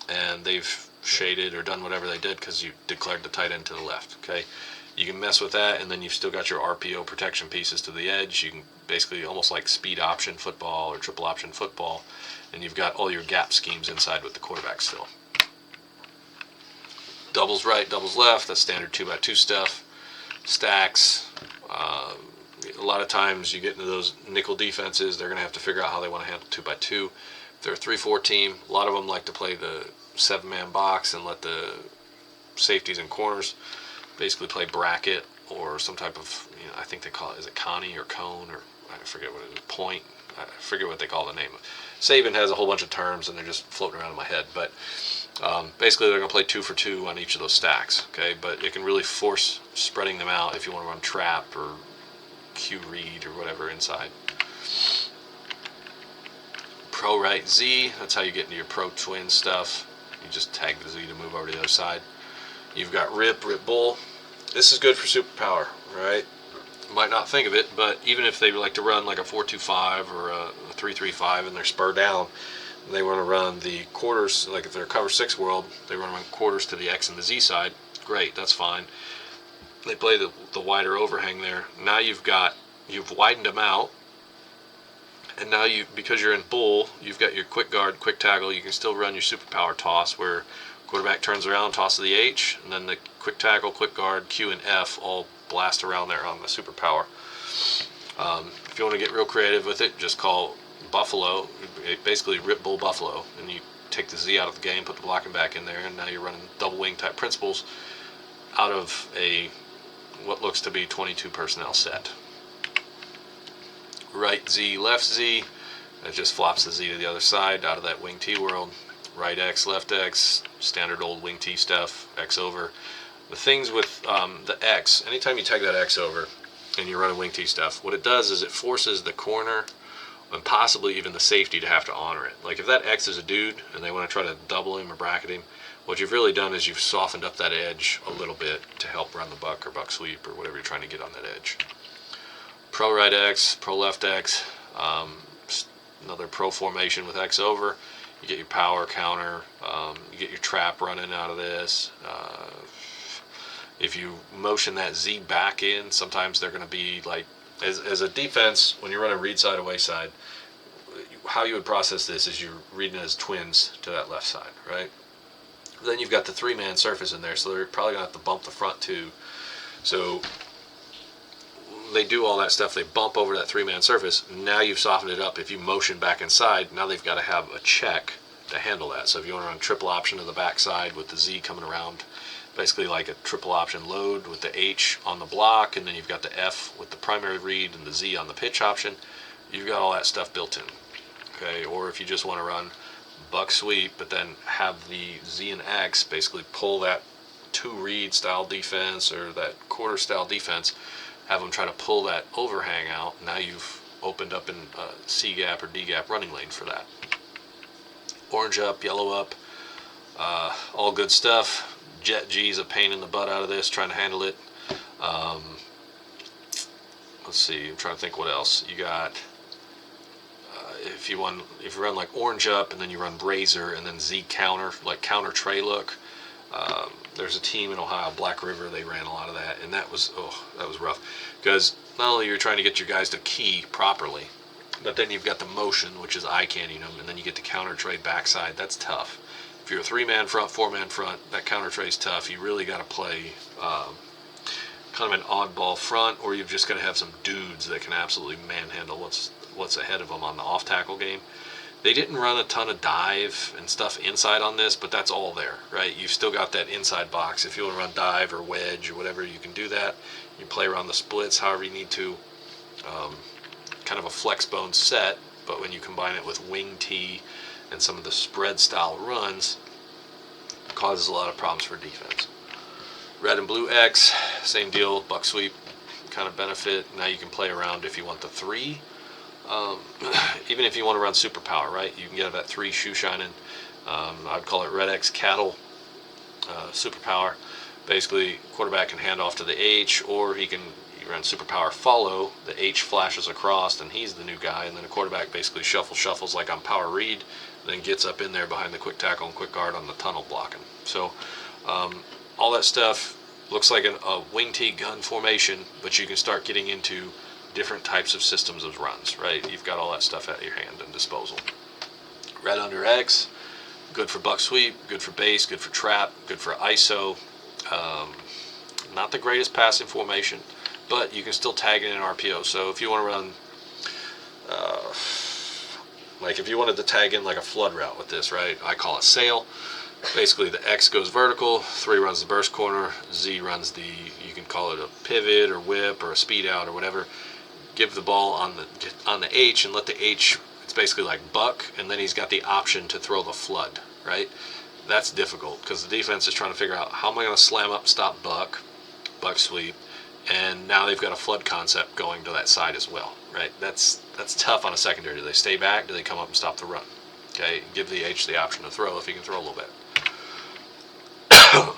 and they've shaded or done whatever they did because you declared the tight end to the left. Okay, you can mess with that, and then you've still got your RPO protection pieces to the edge. You can basically almost like speed option football or triple option football, and you've got all your gap schemes inside with the quarterback still. Doubles right, doubles left. That's standard 2x2 stuff. Stacks. A lot of times you get into those nickel defenses, they're going to have to figure out how they want to handle 2x2. If they're a 3-4 team, a lot of them like to play the 7-man box and let the safeties and corners basically play bracket or some type of, I think they call it, is it Connie or cone, or I forget what it is, point. I forget what they call the name of it. Saban has a whole bunch of terms and they're just floating around in my head, but basically they're going to play 2 for 2 on each of those stacks. Okay, but it can really force spreading them out if you want to run trap or Q read or whatever inside. Pro right Z, that's how you get into your pro twin stuff. You just tag the Z to move over to the other side. You've got rip bull. This is good for superpower, right? You might not think of it, but even if they like to run like a 4-2-5 or a 3-3-5 and they're spur down, they want to run the quarters, like if they're cover 6 world, they want to run quarters to the X and the Z side. Great, that's fine. They play the wider overhang there. Now you've widened them out, and now because you're in bull, you've got your quick guard, quick tackle. You can still run your superpower toss where quarterback turns around, tosses the H, and then the quick tackle, quick guard, Q and F all blast around there on the superpower. If you want to get real creative with it, just call Buffalo, basically rip bull Buffalo, and you take the Z out of the game, put the blocking back in there, and now you're running double wing type principles out of what looks to be 22 personnel set. Right Z, left Z, that just flops the Z to the other side out of that wing T world. Right X, left X, standard old wing T stuff, X over. The things with the X, anytime you tag that X over and you're running wing T stuff, what it does is it forces the corner and possibly even the safety to have to honor it. Like if that X is a dude and they want to try to double him or bracket him, what you've really done is you've softened up that edge a little bit to help run the buck or buck sweep or whatever you're trying to get on that edge. Pro right X, pro left X, another pro formation with X over. You get your power counter, you get your trap running out of this. If you motion that Z back in, sometimes they're going to be like, as a defense, when you're running read side, away side, how you would process this is you're reading as twins to that left side, right? Then you've got the 3-man surface in there, so they're probably going to have to bump the front too. So they do all that stuff, they bump over that 3-man surface. Now you've softened it up. If you motion back inside, now they've got to have a check to handle that. So if you want to run triple option to the backside with the Z coming around, basically like a triple option load with the H on the block, and then you've got the F with the primary read and the Z on the pitch option, you've got all that stuff built in. Okay, or if you just want to run buck sweep, but then have the Z and X basically pull that 2-read style defense or that quarter style defense, have them try to pull that overhang out. Now you've opened up in a C gap or D gap running lane for that. Orange up, yellow up, all good stuff. Jet G's a pain in the butt out of this, trying to handle it. Let's see, I'm trying to think what else. You got, if you run like orange up and then you run Razor and then Z counter, like counter tray look, There's a team in Ohio, Black River. They ran a lot of that, and that was rough because not only you're trying to get your guys to key properly, but then you've got the motion, which is eye candying them, and then you get the counter trade backside. That's tough. If you're a 3-man front, 4-man front, that counter trade is tough. You really got to play kind of an oddball front, or you've just got to have some dudes that can absolutely manhandle what's ahead of them on the off tackle game. They didn't run a ton of dive and stuff inside on this, but that's all there, right? You've still got that inside box. If you want to run dive or wedge or whatever, you can do that. You play around the splits however you need to. Kind of a flex bone set, but when you combine it with wing tee and some of the spread style runs, it causes a lot of problems for defense. Red and blue X, same deal, buck sweep kind of benefit. Now you can play around if you want the 3. Even if you want to run super power, right? You can get that 3 shoe shining. I'd call it Red X cattle super power. Basically, quarterback can hand off to the H, or you run super power follow. The H flashes across, and he's the new guy. And then the quarterback basically shuffles like on power read, then gets up in there behind the quick tackle and quick guard on the tunnel blocking. So all that stuff looks like a wing tee gun formation, but you can start getting into different types of systems of runs, right? You've got all that stuff at your hand and disposal. Red under X, good for buck sweep, good for base, good for trap, good for ISO. Not the greatest passing formation, but you can still tag it in RPO. So if you want to run, like if you wanted to tag in like a flood route with this, right? I call it sail. Basically the X goes vertical, 3 runs the burst corner, Z runs you can call it a pivot or whip or a speed out or whatever. Give the ball on the H and let the H, it's basically like buck, and then he's got the option to throw the flood, right? That's difficult because the defense is trying to figure out how am I going to slam up, stop buck sweep, and now they've got a flood concept going to that side as well, right? That's tough on a secondary. Do they stay back? Do they come up and stop the run? Okay, give the H the option to throw if he can throw a little bit.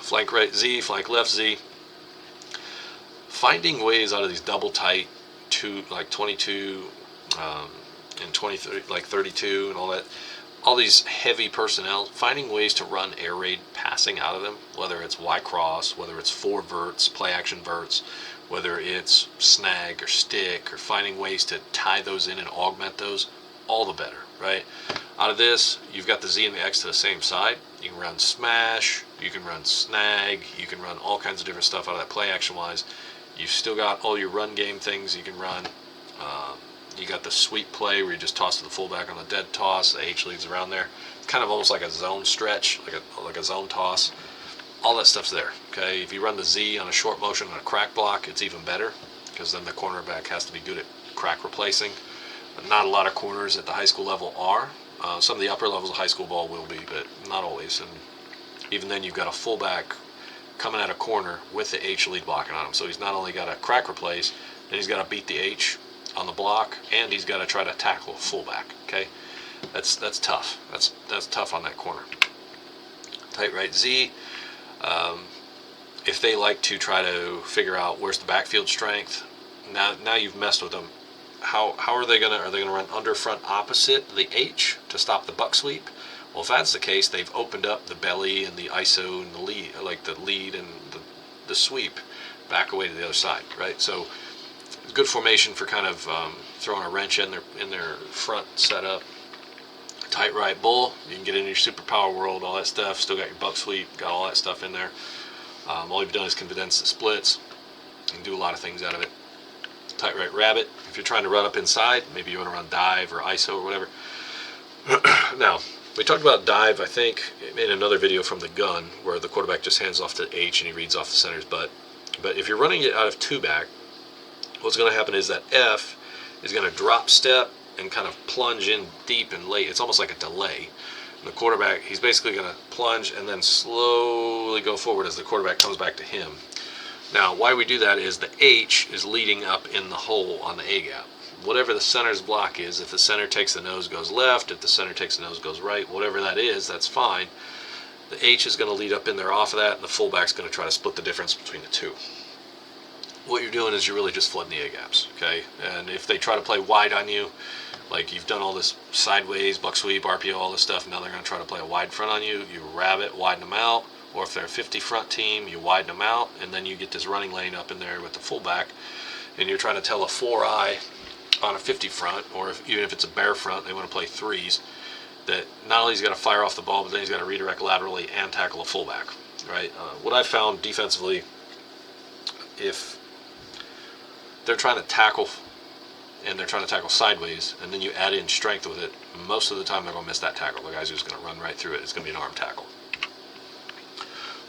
Flank right Z, flank left Z. Finding ways out of these double tight, like 22 and 23, like 32 and all these heavy personnel, finding ways to run air raid passing out of them, whether it's Y cross, whether it's 4 verts, play action verts, whether it's snag or stick, or finding ways to tie those in and augment those, all the better, right? Out of this, you've got the Z and the X to the same side. You can run smash, you can run snag, you can run all kinds of different stuff out of that play action wise. You've still got all your run game things you can run. You got the sweep play where you just toss to the fullback on the dead toss. The H leads around there. It's kind of almost like a zone stretch, like a zone toss. All that stuff's there. Okay, if you run the Z on a short motion on a crack block, it's even better because then the cornerback has to be good at crack replacing. But not a lot of corners at the high school level are. Some of the upper levels of high school ball will be, but not always. And even then, you've got a fullback coming at a corner with the H lead blocking on him. So he's not only got to crack replace, then he's got to beat the H on the block, and he's got to try to tackle a fullback. Okay, that's tough. That's tough on that corner. Tight right Z. If they like to try to figure out where's the backfield strength, now you've messed with them. How are they gonna run under front opposite the H to stop the buck sweep? Well, if that's the case, they've opened up the belly and the ISO and the lead, like the lead and the sweep back away to the other side, right? So it's good formation for kind of throwing a wrench in their front setup. Tight right bull, you can get into your super power world, all that stuff. Still got your buck sweep, got all that stuff in there. All you've done is condense the splits. You can do a lot of things out of it. Tight right rabbit, if you're trying to run up inside, maybe you want to run dive or ISO or whatever. Now, we talked about dive, I think, in another video from the gun, where the quarterback just hands off to H and he reads off the center's butt. But if you're running it out of 2-back, what's going to happen is that F is going to drop step and kind of plunge in deep and late. It's almost like a delay. And the quarterback, he's basically going to plunge and then slowly go forward as the quarterback comes back to him. Now, why we do that is the H is leading up in the hole on the A-gap. Whatever the center's block is, if the center takes the nose, goes left, if the center takes the nose, goes right, whatever that is, that's fine. The H is going to lead up in there off of that, and the fullback's going to try to split the difference between the two. What you're doing is you're really just flooding the A-gaps, okay? And if they try to play wide on you, like you've done all this sideways, buck sweep, RPO, all this stuff, now they're going to try to play a wide front on you, you rabbit, widen them out, or if they're a 50 front team, you widen them out, and then you get this running lane up in there with the fullback, and you're trying to tell a 4-eye on a 50 front, or even if it's a bear front, they want to play threes, that not only he's got to fire off the ball, but then he's got to redirect laterally and tackle a fullback, right? What I've found defensively, if they're trying to tackle and they're trying to tackle sideways, and then you add in strength with it, most of the time they're going to miss that tackle. The guy's just going to run right through it. It's going to be an arm tackle.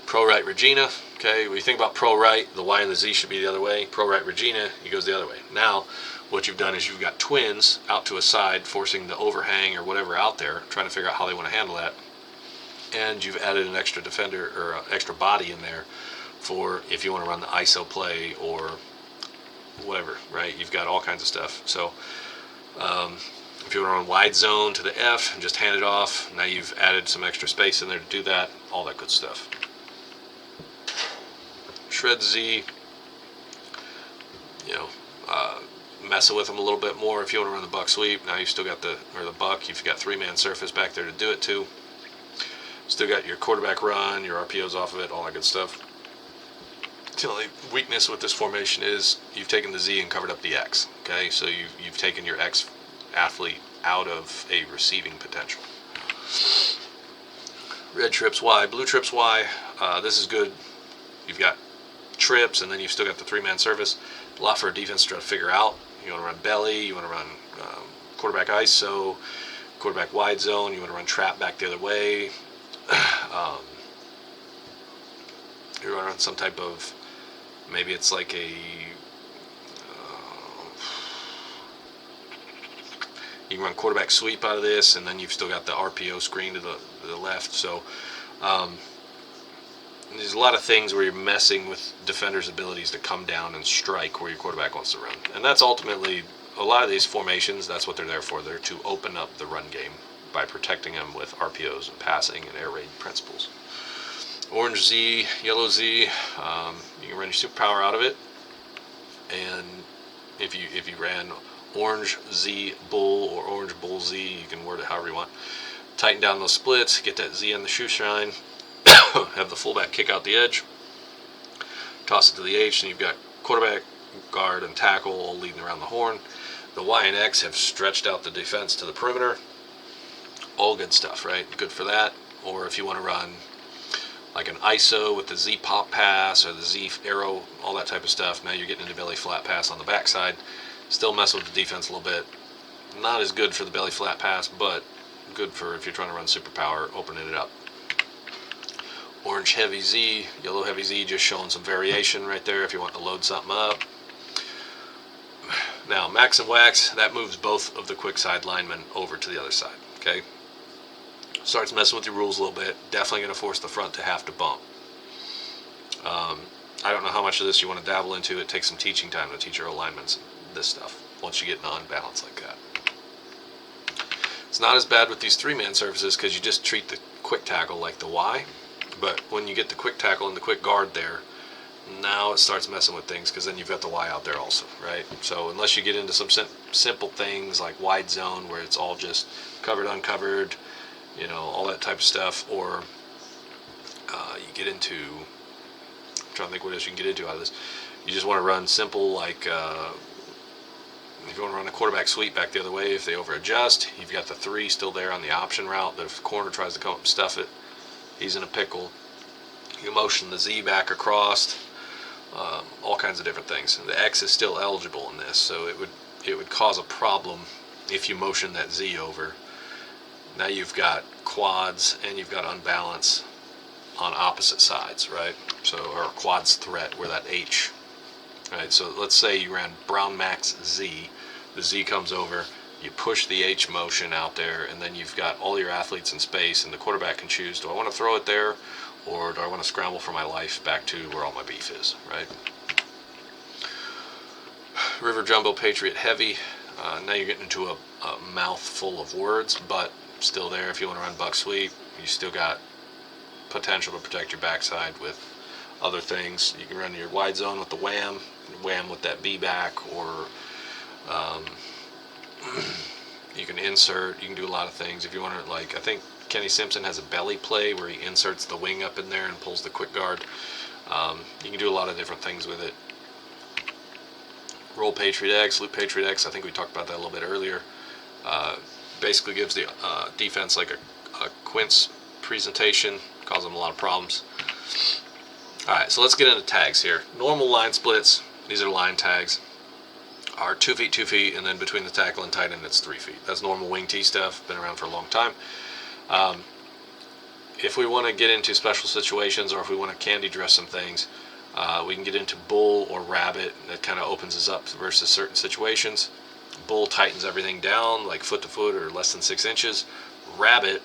Pro right Regina, okay, when you think about pro right, the Y and the Z should be the other way. Pro right Regina, he goes the other way. Now, what you've done is you've got twins out to a side, forcing the overhang or whatever out there, trying to figure out how they want to handle that. And you've added an extra defender or extra body in there for if you want to run the ISO play or whatever, right? You've got all kinds of stuff. So if you want to run wide zone to the F and just hand it off, now you've added some extra space in there to do that, all that good stuff. Shred Z, you know, messing with them a little bit more if you want to run the buck sweep. Now you've still got the buck, you've got 3-man surface back there to do it too. Still got your quarterback run, your RPOs off of it, all that good stuff. The only weakness with this formation is you've taken the Z and covered up the X. Okay, so you've taken your X athlete out of a receiving potential. Red trips Y, blue trips Y. This is good. You've got trips, and then you've still got the 3-man surface. A lot for a defense to try to figure out. You want to run belly, you want to run quarterback ISO, quarterback wide zone, you want to run trap back the other way. You want to run some type of, maybe it's like a, you can run quarterback sweep out of this, and then you've still got the RPO screen to the left. So there's a lot of things where you're messing with defenders' abilities to come down and strike where your quarterback wants to run. And that's ultimately, a lot of these formations, that's what they're there for. They're to open up the run game by protecting them with RPOs and passing and air raid principles. Orange Z, yellow Z, you can run your superpower out of it. And if you ran orange Z bull or orange bull Z, you can word it however you want. Tighten down those splits, get that Z on the shoe shine, have the fullback kick out the edge, toss it to the H, and you've got quarterback, guard, and tackle all leading around the horn. The Y and X have stretched out the defense to the perimeter. All good stuff, right? Good for that. Or if you want to run like an ISO with the Z pop pass or the Z arrow, all that type of stuff, now you're getting into belly flat pass on the backside. Still mess with the defense a little bit. Not as good for the belly flat pass, but good for if you're trying to run superpower, opening it up. Orange heavy Z, yellow heavy Z, just showing some variation right there if you want to load something up. Now, Max and Wax, that moves both of the quick side linemen over to the other side, okay? Starts messing with your rules a little bit. Definitely going to force the front to have to bump. I don't know how much of this you want to dabble into. It takes some teaching time to teach your alignments this stuff once you get non-balanced like that. It's not as bad with these 3-man surfaces because you just treat the quick tackle like the Y. But when you get the quick tackle and the quick guard there, now it starts messing with things because then you've got the Y out there also, right? So unless you get into some simple things like wide zone where it's all just covered, uncovered, you know, all that type of stuff, or you get into, I'm trying to think what else you can get into out of this. You just want to run simple, like if you want to run a quarterback sweep back the other way, if they over adjust, you've got the 3 still there on the option route. That if the corner tries to come up and stuff it, he's in a pickle. You motion the Z back across, all kinds of different things. The X is still eligible in this, so it would cause a problem if you motion that Z over. Now you've got quads and you've got unbalance on opposite sides, right? So, or quads threat where that H, right? So let's say you ran Brown Max Z, the Z comes over, you push the H motion out there, and then you've got all your athletes in space, and the quarterback can choose, do I want to throw it there, or do I want to scramble for my life back to where all my beef is, right? River Jumbo Patriot Heavy, now you're getting into a mouthful of words, but still there if you want to run buck sweep. You still got potential to protect your backside with other things. You can run your wide zone with the wham with that B back, or you can insert. You can do a lot of things if you want to. Like, I think Kenny Simpson has a belly play where he inserts the wing up in there and pulls the quick guard. You can do a lot of different things with it. Roll Patriot X, Loop Patriot X, I think we talked about that a little bit earlier. Basically gives the defense like a quince presentation, causes them a lot of problems. Alright, so let's get into tags here. Normal line splits, these are line tags, are 2 feet, 2 feet, and then between the tackle and tight end it's 3 feet. That's normal wing T stuff, been around for a long time. If we want to get into special situations, or if we want to candy dress some things, we can get into bull or rabbit. That kind of opens us up versus certain situations. Bull tightens everything down like foot to foot or less than 6 inches. Rabbit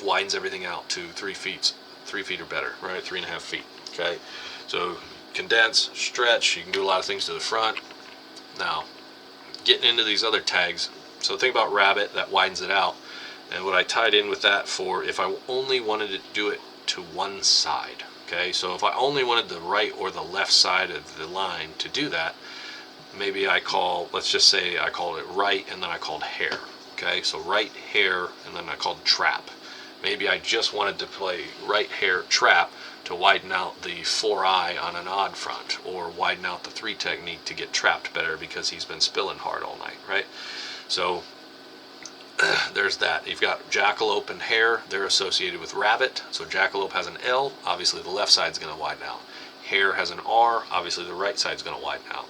widens everything out to 3 feet or better, right? 3.5 feet. Okay, so condense, stretch. You can do a lot of things to the front. Now, getting into these other tags. So think about rabbit, that widens it out. And what I tied in with that for if I only wanted to do it to one side. Okay, so if I only wanted the right or the left side of the line to do that, maybe let's just say I called it right and then I called hair. Okay, so right hair and then I called trap. Maybe I just wanted to play right hair trap to widen out the 4-eye on an odd front, or widen out the 3 technique to get trapped better because he's been spilling hard all night, right? So there's that. You've got jackalope and hare. They're associated with rabbit. So jackalope has an L. Obviously the left side's going to widen out. Hare has an R. Obviously the right side's going to widen out.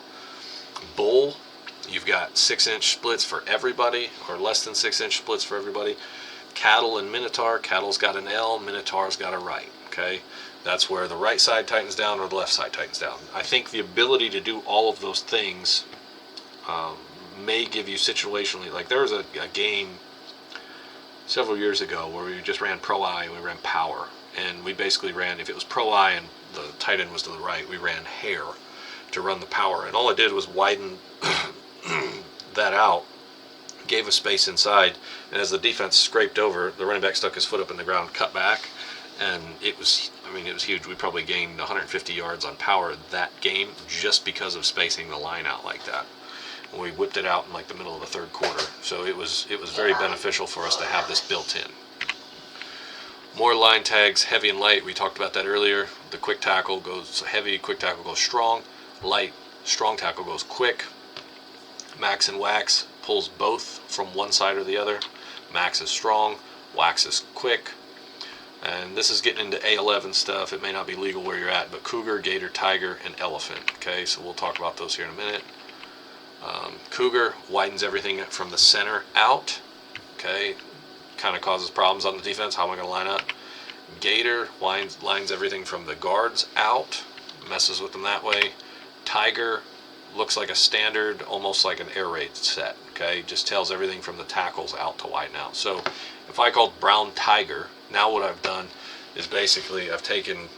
Bull, you've got 6-inch splits for everybody, or less than 6-inch splits for everybody. Cattle and minotaur. Cattle's got an L. Minotaur's got a right. Okay, that's where the right side tightens down or the left side tightens down. I think the ability to do all of those things may give you situationally, like there was a game several years ago where we just ran pro eye and we ran power, and we basically ran, if it was pro eye and the tight end was to the right, we ran hair to run the power, and all it did was widen that out, gave a space inside, and as the defense scraped over, the running back stuck his foot up in the ground, cut back, and it was huge. We probably gained 150 yards on power that game just because of spacing the line out like that. We whipped it out in like the middle of the third quarter, so it was very beneficial for us to have this built in. More line tags, heavy and light. We talked about that earlier. The quick tackle goes heavy, quick tackle goes strong. Light, strong tackle goes quick. Max and wax pulls both from one side or the other. Max is strong, wax is quick. And this is getting into A11 stuff. It may not be legal where you're at, but cougar, gator, tiger, and elephant. Okay, so we'll talk about those here in a minute. Cougar widens everything from the center out. Okay, kind of causes problems on the defense. How am I going to line up? Gator lines everything from the guards out, messes with them that way. Tiger looks like a standard, almost like an air raid set. Okay, just tells everything from the tackles out to widen out. So if I called brown tiger, now what I've done is basically I've taken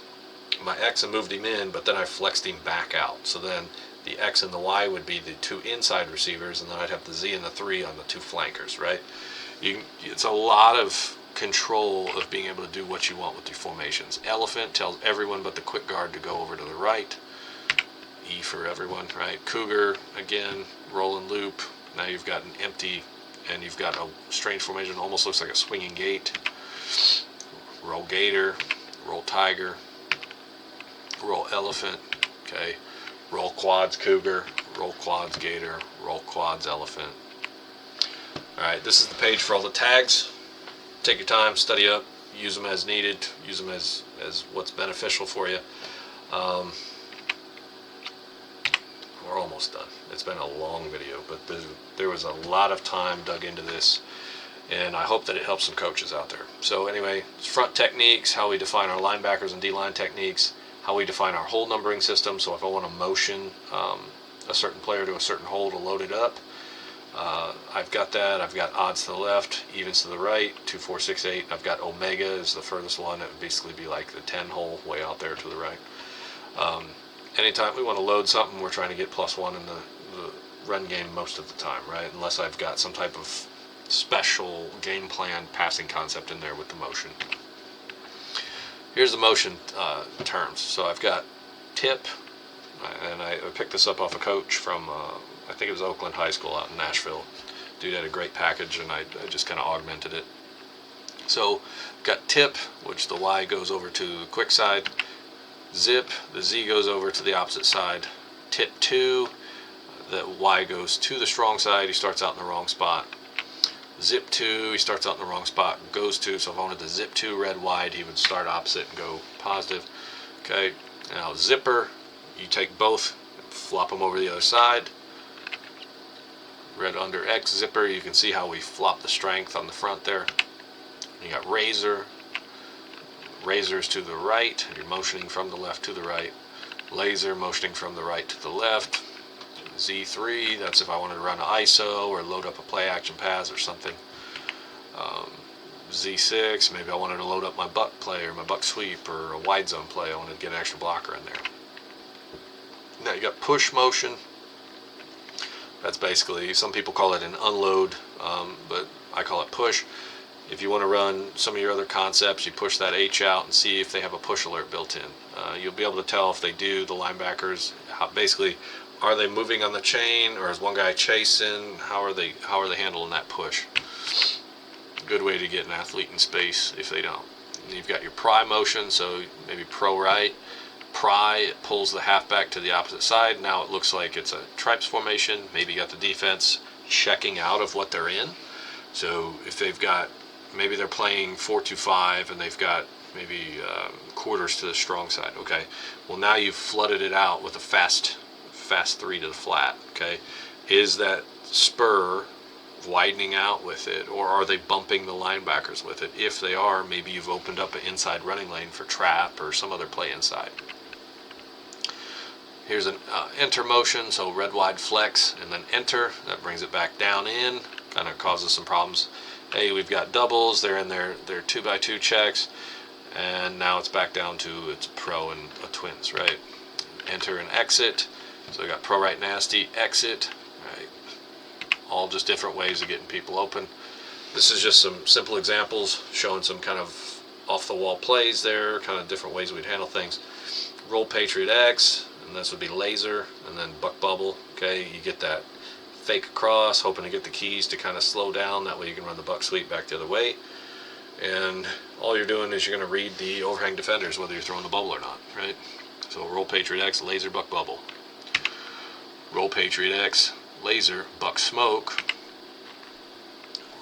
my X and moved him in, but then I flexed him back out. So then the X and the Y would be the 2 inside receivers, and then I'd have the Z and the 3 on the 2 flankers, right? It's a lot of control of being able to do what you want with your formations. Elephant tells everyone but the quick guard to go over to the right. E for everyone, right? Cougar, again, roll and loop. Now you've got an empty, and you've got a strange formation, almost looks like a swinging gate. Roll gator, roll tiger, roll elephant, okay? Roll quads cougar, roll quads gator, roll quads elephant. Alright, this is the page for all the tags. Take your time, study up, use them as needed, use them as what's beneficial for you. We're almost done. It's been a long video, but there was a lot of time dug into this, and I hope that it helps some coaches out there. So anyway, front techniques, how we define our linebackers and D-line techniques, how we define our hold numbering system. So if I want to motion a certain player to a certain hole to load it up, I've got that. I've got odds to the left, evens to the right, 2, 4, 6, 8. I've got omega is the furthest one. It would basically be like the 10 hole way out there to the right. Anytime we want to load something, we're trying to get +1 in the run game most of the time, right? Unless I've got some type of special game plan passing concept in there with the motion. Here's the motion terms. So I've got tip, and I picked this up off a coach from, I think it was Oakland High School out in Nashville. Dude had a great package, and I just kind of augmented it. So got tip, which the Y goes over to the quick side. Zip, the Z goes over to the opposite side. Tip 2, the Y goes to the strong side. He starts out in the wrong spot. Zip 2, he starts out in the wrong spot, goes to, so if I wanted to zip 2 red wide, he would start opposite and go positive. Okay, now zipper, you take both, flop them over the other side. Red under X zipper, you can see how we flop the strength on the front there. You got razor, razors to the right, you're motioning from the left to the right. Laser, motioning from the right to the left. Z3, that's if I wanted to run an ISO or load up a play action pass or something. Z6, maybe I wanted to load up my buck play or my buck sweep or a wide zone play. I wanted to get an extra blocker in there. Now you got push motion. That's basically, some people call it an unload, but I call it push. If you want to run some of your other concepts, you push that H out and see if they have a push alert built in. You'll be able to tell if they do, the linebackers, basically, are they moving on the chain, or is one guy chasing? How are they handling that push? Good way to get an athlete in space if they don't. You've got your pry motion, so maybe pro right. Pry, it pulls the halfback to the opposite side. Now it looks like it's a tripes formation. Maybe you got the defense checking out of what they're in. So if they've got, maybe they're playing 4-2-5 and they've got maybe quarters to the strong side. Okay, well now you've flooded it out with a fast 3 to the flat. Okay, is that spur widening out with it, or are they bumping the linebackers with it? If they are, maybe you've opened up an inside running lane for trap or some other play inside. Here's an enter motion, so red wide flex and then enter. That brings it back down in, kind of causes some problems. Hey, we've got doubles, they're in their 2x2 checks, and now it's back down to its pro and a twins, right? Enter and exit. So we got pro right nasty, exit, right? All just different ways of getting people open. This is just some simple examples showing some kind of off the wall plays there, kind of different ways we'd handle things. Roll Patriot X, and this would be laser, and then buck bubble. Okay, you get that fake across, hoping to get the keys to kind of slow down. That way you can run the buck sweep back the other way. And all you're doing is you're going to read the overhang defenders, whether you're throwing the bubble or not, right? So roll Patriot X, laser, buck bubble. Roll Patriot X, laser, buck smoke.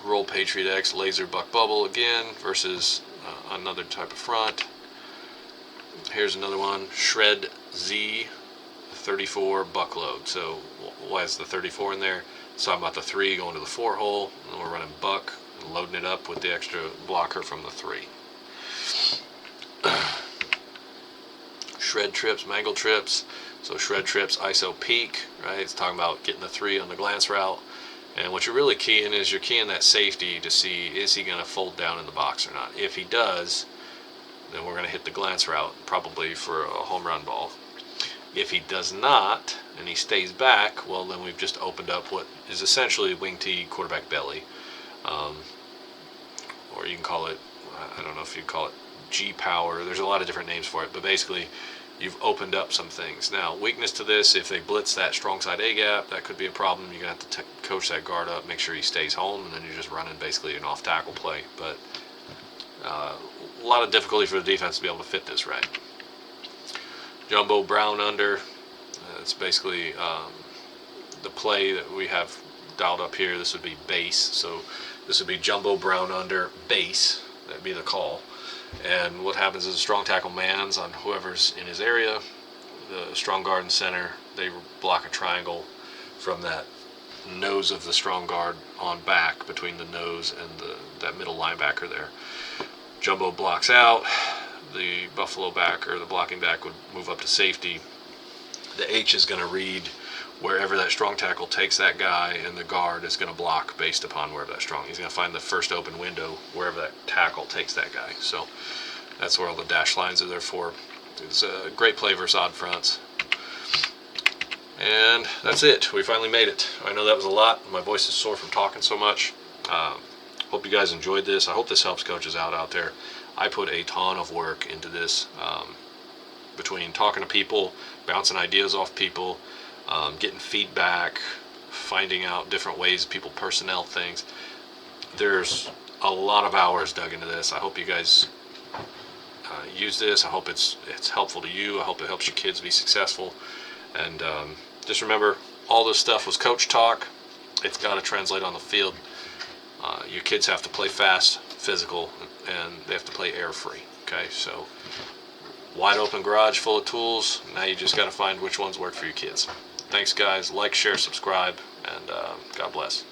Roll Patriot X, laser, buck bubble again versus another type of front. Here's another one, shred Z, 34 buck load. So why is the 34 in there? It's talking about the 3 going to the 4 hole, and we're running buck and loading it up with the extra blocker from the 3. Shred trips, mangle trips. So shred trips, ISO peak, right? It's talking about getting the 3 on the glance route. And what you're really keying is you're keying that safety to see, is he going to fold down in the box or not? If he does, then we're going to hit the glance route, probably for a home run ball. If he does not, and he stays back, well, then we've just opened up what is essentially wing tee, quarterback belly. Or you can call it, I don't know if you'd call it G-power. There's a lot of different names for it, but basically you've opened up some things. Now, weakness to this, if they blitz that strong side A-gap, that could be a problem. You're going to have to coach that guard up, make sure he stays home, and then you're just running basically an off-tackle play. But a lot of difficulty for the defense to be able to fit this right. Jumbo brown under, it's basically the play that we have dialed up here. This would be base, so this would be jumbo brown under base. That'd be the call. And what happens is a strong tackle mans on whoever's in his area. The strong guard and center, they block a triangle from that nose of the strong guard on back between the nose and that middle linebacker there. Jumbo blocks out. The Buffalo back, or the blocking back, would move up to safety. The H is going to read wherever that strong tackle takes that guy, and the guard is going to block based upon wherever that strong. He's going to find the first open window wherever that tackle takes that guy. So that's where all the dash lines are there for. It's a great play versus odd fronts. And that's it. We finally made it. I know that was a lot. My voice is sore from talking so much. Hope you guys enjoyed this. I hope this helps coaches out there. I put a ton of work into this, between talking to people, bouncing ideas off people, getting feedback, finding out different ways people personnel things. There's a lot of hours dug into this. I hope you guys use this. I hope it's helpful to you. I hope it helps your kids be successful. And just remember, all this stuff was coach talk. It's got to translate on the field. Your kids have to play fast, physical, and they have to play air-free. Okay, so wide open garage full of tools. Now you just got to find which ones work for your kids. Thanks, guys. Like, share, subscribe, and God bless.